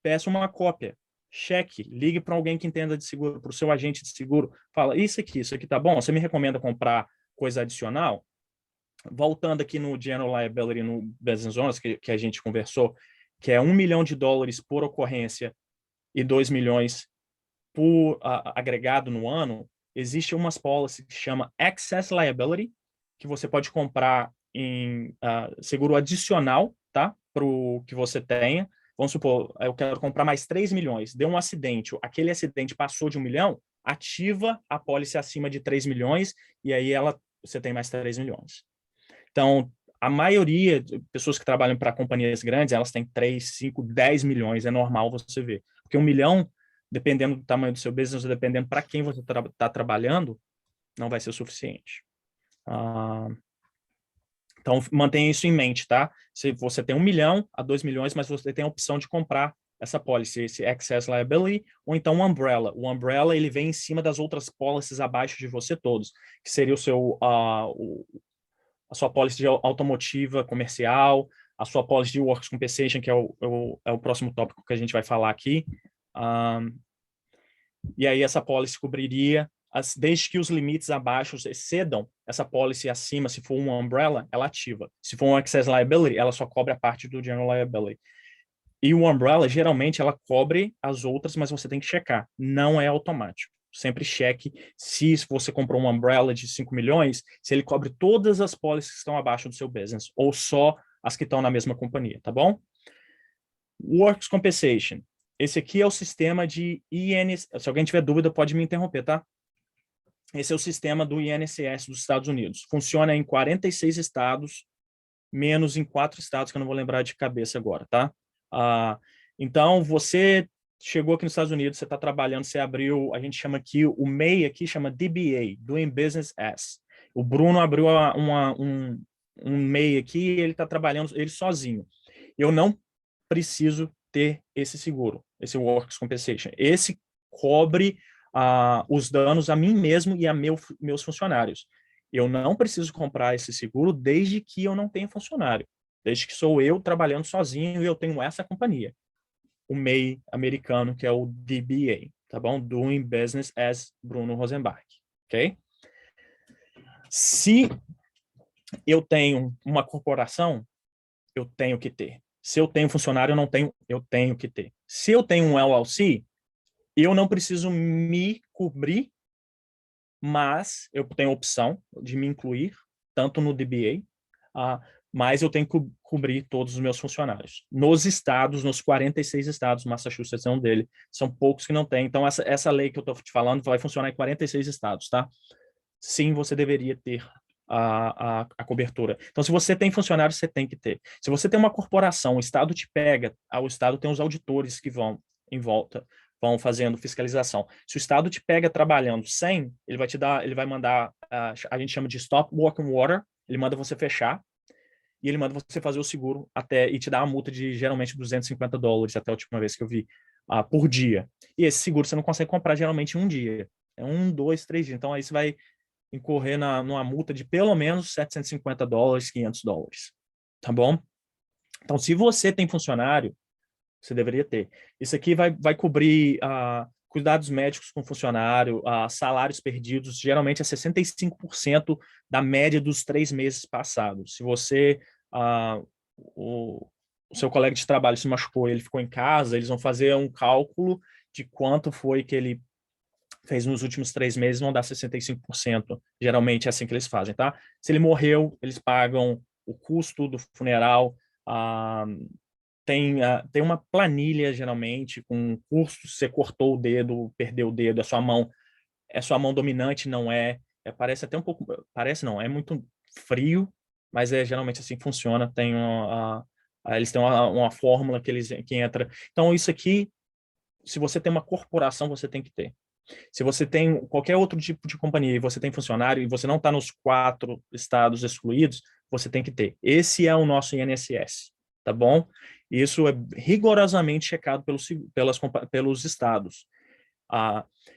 Peça uma cópia. Cheque. Ligue para alguém que entenda de seguro, para o seu agente de seguro. Fala, isso aqui tá bom? Você me recomenda comprar coisa adicional? Voltando aqui no General Liability, no Business Owners, que a gente conversou, que é $1 milhão por ocorrência e 2 milhões por agregado no ano, existe umas policies que chama Excess Liability, que você pode comprar seguro adicional, tá? Para o que você tenha. Vamos supor, eu quero comprar mais 3 milhões, deu um acidente, aquele acidente passou de 1 milhão, ativa a pólice acima de 3 milhões e aí você tem mais 3 milhões. Então, a maioria de pessoas que trabalham para companhias grandes, elas têm 3, 5, 10 milhões, é normal você ver. Porque 1 milhão, dependendo do tamanho do seu business, dependendo para quem você está trabalhando, não vai ser o suficiente. Então, mantenha isso em mente, tá? Se você tem 1 milhão a 2 milhões, mas você tem a opção de comprar essa policy, esse excess liability, ou então um umbrella. O umbrella, ele vem em cima das outras policies abaixo de você todos, que seria a sua policy de automotiva comercial, a sua policy de workers' compensation, que é o próximo tópico que a gente vai falar aqui. E aí essa policy cobriria, desde que os limites abaixo excedam, essa policy acima, se for uma umbrella, ela ativa. Se for um excess liability, ela só cobre a parte do general liability. E o umbrella, geralmente, ela cobre as outras, mas você tem que checar. Não é automático. Sempre cheque se você comprou um umbrella de 5 milhões, se ele cobre todas as policies que estão abaixo do seu business, ou só as que estão na mesma companhia, tá bom? Workers' compensation. Esse aqui é o sistema de INSS. Se alguém tiver dúvida, pode me interromper, tá? Esse é o sistema do INSS dos Estados Unidos. Funciona em 46 estados, menos em 4 estados, que eu não vou lembrar de cabeça agora, tá? Então, você chegou aqui nos Estados Unidos, você está trabalhando, você abriu, a gente chama aqui, o MEI aqui chama DBA, Doing Business As. O Bruno abriu um MEI aqui, ele está trabalhando ele sozinho. Eu não preciso ter esse seguro, esse Workers' Compensation. Esse cobre os danos a mim mesmo e a meus funcionários. Eu não preciso comprar esse seguro desde que eu não tenha funcionário. Desde que sou eu trabalhando sozinho e eu tenho essa companhia. O MEI americano, que é o DBA, tá bom? Doing Business as Bruno Rosenbach, ok? Se eu tenho uma corporação, eu tenho que ter. Se eu tenho funcionário, eu não tenho, eu tenho que ter. Se eu tenho um LLC, eu não preciso me cobrir, mas eu tenho a opção de me incluir, tanto no DBA, mas eu tenho que cobrir todos os meus funcionários. Nos estados, nos 46 estados, Massachusetts é um deles, são poucos que não tem. Então, essa lei que eu estou te falando vai funcionar em 46 estados, tá? Sim, você deveria ter a cobertura. Então, se você tem funcionário, você tem que ter. Se você tem uma corporação, o estado te pega, o estado tem os auditores que vão em volta, vão fazendo fiscalização. Se o estado te pega trabalhando sem, ele vai mandar, a gente chama de stop working order, ele manda você fechar, e ele manda você fazer o seguro e te dá uma multa de geralmente $250, até a última vez que eu vi, por dia. E esse seguro você não consegue comprar geralmente em um dia. É 1, 2, 3 dias. Então aí você vai incorrer numa multa de pelo menos $750, $500. Tá bom? Então, se você tem funcionário, você deveria ter. Isso aqui vai cobrir cuidados médicos com funcionário, salários perdidos, geralmente é 65% da média dos 3 meses passados. Se você, o seu colega de trabalho se machucou, ele ficou em casa, eles vão fazer um cálculo de quanto foi que ele fez nos últimos 3 meses, vão dar 65%. Geralmente é assim que eles fazem, tá? Se ele morreu, eles pagam o custo do funeral, tem uma planilha, geralmente, com custos, você cortou o dedo, perdeu o dedo, é sua mão dominante, não é, parece até um pouco, parece não, é muito frio, mas geralmente assim funciona, eles têm uma fórmula que entra. Então, isso aqui, se você tem uma corporação, você tem que ter. Se você tem qualquer outro tipo de companhia e você tem funcionário e você não está nos 4 estados excluídos, você tem que ter. Esse é o nosso INSS, tá bom? Isso é rigorosamente checado pelos estados.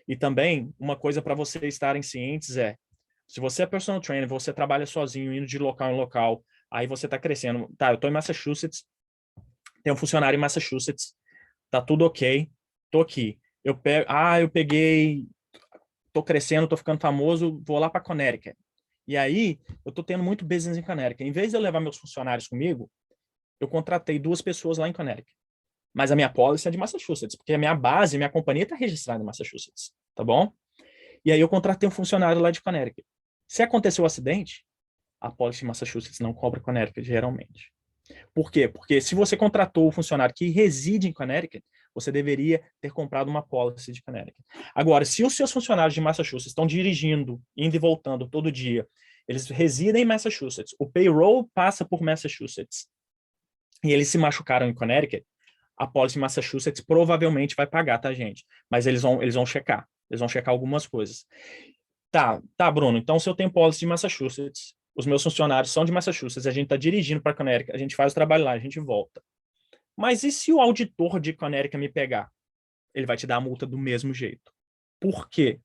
E também, uma coisa para vocês estarem cientes se você é personal trainer, você trabalha sozinho, indo de local em local, aí você está crescendo. Tá, eu estou em Massachusetts, tem um funcionário em Massachusetts, tá tudo ok, tô aqui. Eu peguei, tô crescendo, tô ficando famoso, vou lá para Connecticut. E aí, eu tô tendo muito business em Connecticut. Em vez de eu levar meus funcionários comigo, eu contratei 2 pessoas lá em Connecticut. Mas a minha policy é de Massachusetts, porque a minha companhia está registrada em Massachusetts, tá bom? E aí eu contratei um funcionário lá de Connecticut. Se acontecer o acidente, A policy de Massachusetts não cobra Connecticut, geralmente. Por quê? Porque se você contratou o funcionário que reside em Connecticut, você deveria ter comprado uma policy de Connecticut. Agora, se os seus funcionários de Massachusetts estão dirigindo, indo e voltando todo dia, eles residem em Massachusetts, o payroll passa por Massachusetts, e eles se machucaram em Connecticut, a policy de Massachusetts provavelmente vai pagar, tá, gente? Mas eles vão checar. Eles vão checar algumas coisas. Tá, Bruno. Então, se eu tenho policy de Massachusetts, os meus funcionários são de Massachusetts, a gente está dirigindo para Connecticut, a gente faz o trabalho lá, a gente volta. Mas e se o auditor de Connecticut me pegar? Ele vai te dar a multa do mesmo jeito. Por quê?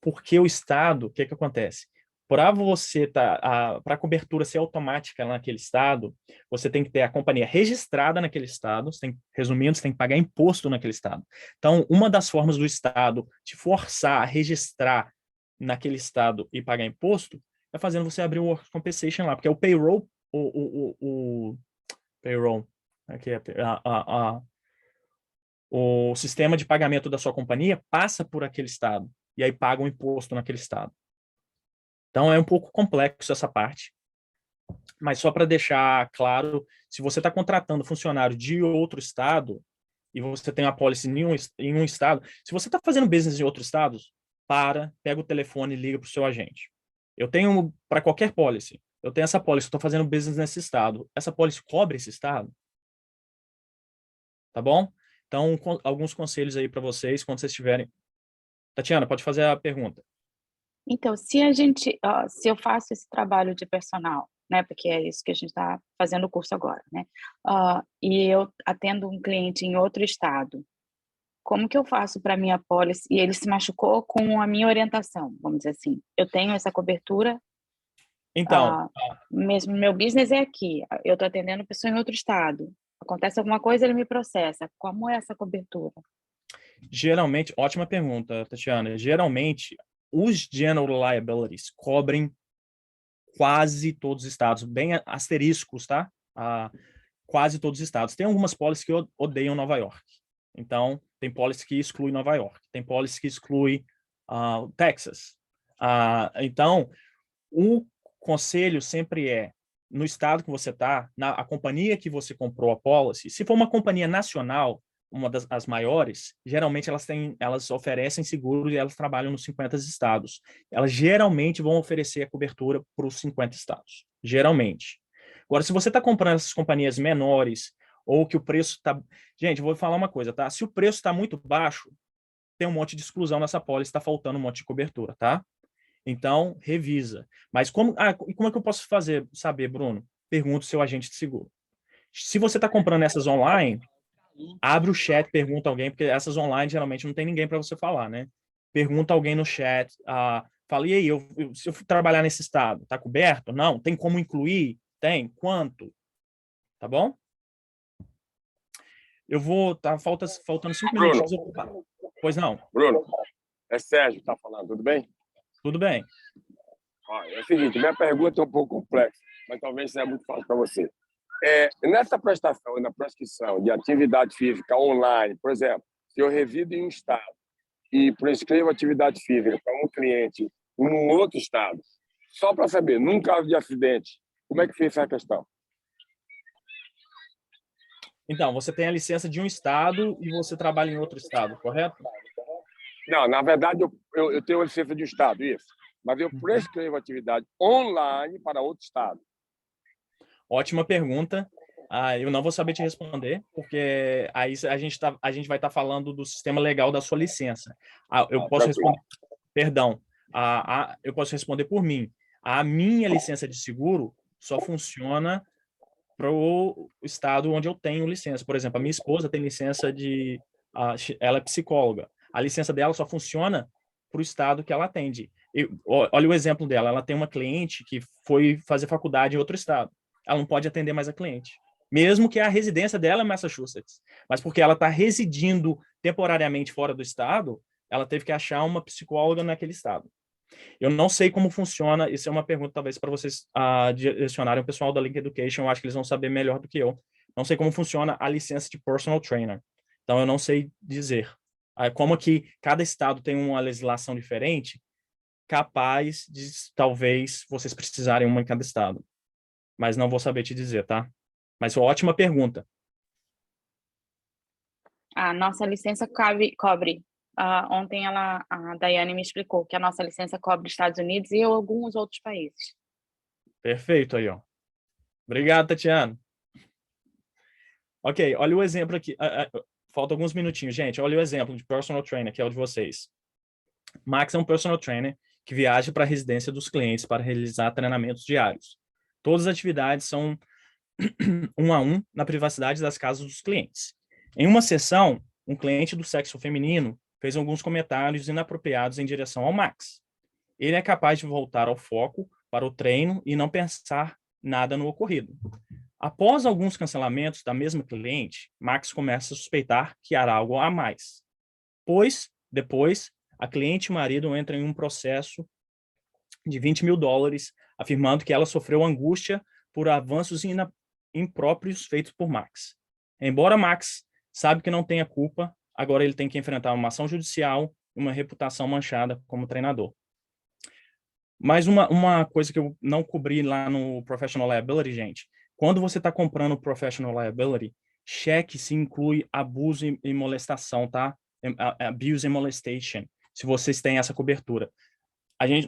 Porque o Estado, o que acontece? Para a cobertura ser automática naquele Estado, você tem que ter a companhia registrada naquele Estado, resumindo, você tem que pagar imposto naquele Estado. Então, uma das formas do Estado te forçar a registrar naquele Estado e pagar imposto é fazendo você abrir o Workers' Compensation lá, porque é o payroll, o payroll, aqui é o sistema de pagamento da sua companhia passa por aquele Estado, e aí paga um imposto naquele Estado. Então, é um pouco complexo essa parte, mas só para deixar claro, se você está contratando funcionário de outro Estado, e você tem uma policy em um Estado, se você está fazendo business em outros Estados, pega o telefone e liga para o seu agente. Eu tenho, para qualquer policy, eu tenho essa policy, estou fazendo business nesse Estado. Essa policy cobre esse Estado? Tá bom? Então, alguns conselhos aí para vocês, quando vocês tiverem... Tatiana, pode fazer a pergunta. Então, se eu faço esse trabalho de personal, né, porque é isso que a gente está fazendo o curso agora, né, e eu atendo um cliente em outro estado, como que eu faço para minha policy? E ele se machucou com a minha orientação, vamos dizer assim. Eu tenho essa cobertura, Então, mesmo meu business é aqui, eu estou atendendo pessoa em outro estado. Acontece alguma coisa, ele me processa. Como é essa cobertura? geralmente, ótima pergunta, Tatiana. Geralmente, os general liabilities cobrem quase todos os estados, bem asteriscos, tá? Quase todos os estados. Tem algumas policies que odeiam Nova York. Então, tem policy que exclui Nova York. Tem policy que exclui Texas. Então, o conselho sempre é, no estado que você está, a companhia que você comprou a policy, se for uma companhia nacional, uma das maiores, geralmente elas oferecem seguros e elas trabalham nos 50 estados. Elas geralmente vão oferecer a cobertura para os 50 estados. Geralmente. Agora, se você está comprando essas companhias menores, ou que o preço está... Gente, vou falar uma coisa, tá? Se o preço está muito baixo, tem um monte de exclusão nessa pólice, está faltando um monte de cobertura, tá? Então, revisa. Mas como é que eu posso saber, Bruno? Pergunta o seu agente de seguro. Se você está comprando essas online, abre o chat, pergunta alguém, porque essas online geralmente não tem ninguém para você falar, né? Pergunta alguém no chat, fala, e aí, se eu trabalhar nesse estado, está coberto? Não. Tem como incluir? Tem. Quanto? Tá bom? Eu vou, faltando 5 minutos. Pois não? Bruno, é Sérgio que está falando, tudo bem? Tudo bem. É o seguinte, minha pergunta é um pouco complexa, mas talvez seja muito fácil para você. Nessa prestação e na prescrição de atividade física online, por exemplo, se eu resido em um estado e prescrevo atividade física para um cliente em um outro estado, só para saber, num caso de acidente, como é que fica essa questão? Então, você tem a licença de um estado e você trabalha em outro estado, correto? Não, na verdade, eu tenho a licença de um estado, isso. Mas eu prescrevo atividade online para outro estado. Ótima pergunta. Eu não vou saber te responder, porque aí a gente vai estar falando do sistema legal da sua licença. Eu posso responder... Perdão. Eu posso responder por mim. A minha licença de seguro só funciona para o estado onde eu tenho licença. Por exemplo, a minha esposa tem licença de... ela é psicóloga. A licença dela só funciona para o estado que ela atende. Olha o exemplo dela. Ela tem uma cliente que foi fazer faculdade em outro estado. Ela não pode atender mais a cliente. Mesmo que a residência dela é Massachusetts. Mas porque ela está residindo temporariamente fora do estado, ela teve que achar uma psicóloga naquele estado. Eu não sei como funciona, isso é uma pergunta talvez para vocês direcionarem o pessoal da Link Education, eu acho que eles vão saber melhor do que eu. Não sei como funciona a licença de personal trainer. Então, eu não sei dizer. Como que cada estado tem uma legislação diferente, capaz de, talvez, vocês precisarem uma em cada estado. Mas não vou saber te dizer, tá? Mas ótima pergunta. A nossa licença cobre. Ontem a Daiane me explicou que a nossa licença cobre Estados Unidos e alguns outros países. Perfeito aí, ó. Obrigado, Tatiana. Ok, olha o exemplo aqui. Falta alguns minutinhos, gente. Olha o exemplo de personal trainer, que é o de vocês. Max é um personal trainer que viaja para a residência dos clientes para realizar treinamentos diários. Todas as atividades são 1 a 1 na privacidade das casas dos clientes. Em uma sessão, um cliente do sexo feminino fez alguns comentários inapropriados em direção ao Max. Ele é capaz de voltar ao foco para o treino e não pensar nada no ocorrido. Após alguns cancelamentos da mesma cliente, Max começa a suspeitar que há algo a mais. Pois, depois, a cliente e o marido entram em um processo de $20 mil, afirmando que ela sofreu angústia por avanços impróprios feitos por Max. Embora Max sabe que não tenha culpa, agora ele tem que enfrentar uma ação judicial e uma reputação manchada como treinador. Mais uma coisa que eu não cobri lá no Professional Liability, gente. Quando você está comprando Professional Liability, cheque se inclui abuso e molestação, tá? Abuse and molestation, se vocês têm essa cobertura.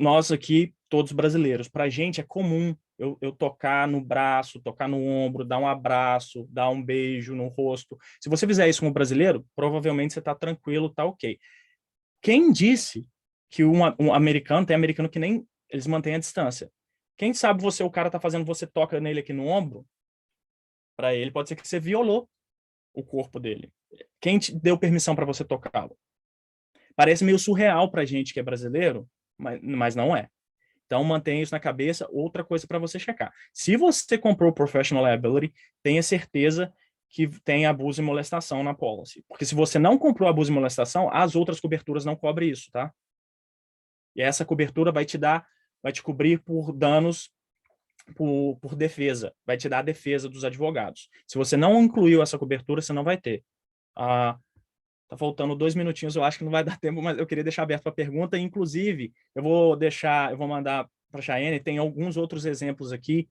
Nós aqui, todos brasileiros, para a gente é comum eu tocar no braço, tocar no ombro, dar um abraço, dar um beijo no rosto. Se você fizer isso com um brasileiro, provavelmente você está tranquilo, tá ok. Quem disse que um americano, tem americano que nem eles mantêm a distância. Quem sabe o cara tá fazendo, você toca nele aqui no ombro, para ele pode ser que você violou o corpo dele. Quem te deu permissão para você tocá-lo? Parece meio surreal pra gente que é brasileiro, mas não é. Então, mantenha isso na cabeça. Outra coisa para você checar. Se você comprou o Professional Liability, tenha certeza que tem abuso e molestação na policy. Porque se você não comprou abuso e molestação, as outras coberturas não cobrem isso, tá? E essa cobertura vai te cobrir por danos por defesa. Vai te dar a defesa dos advogados. Se você não incluiu essa cobertura, você não vai ter. Tá faltando 2 minutinhos, eu acho que não vai dar tempo, mas eu queria deixar aberto para pergunta. Inclusive, eu vou mandar para a Chayenne, tem alguns outros exemplos aqui,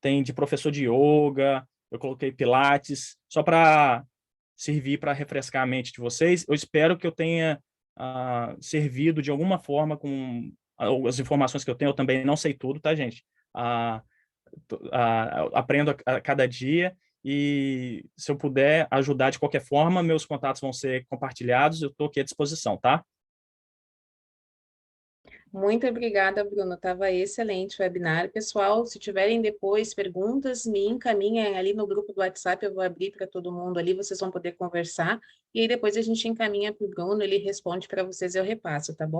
tem de professor de yoga, eu coloquei pilates, só para servir para refrescar a mente de vocês. Eu espero que eu tenha servido de alguma forma com as informações que eu tenho. Eu também não sei tudo, tá, gente? Aprendo a cada dia. E se eu puder ajudar de qualquer forma, meus contatos vão ser compartilhados, eu estou aqui à disposição, tá? Muito obrigada, Bruno. Estava excelente o webinar. Pessoal, se tiverem depois perguntas, me encaminhem ali no grupo do WhatsApp, eu vou abrir para todo mundo ali, vocês vão poder conversar. E aí depois a gente encaminha para o Bruno, ele responde para vocês e eu repasso, tá bom?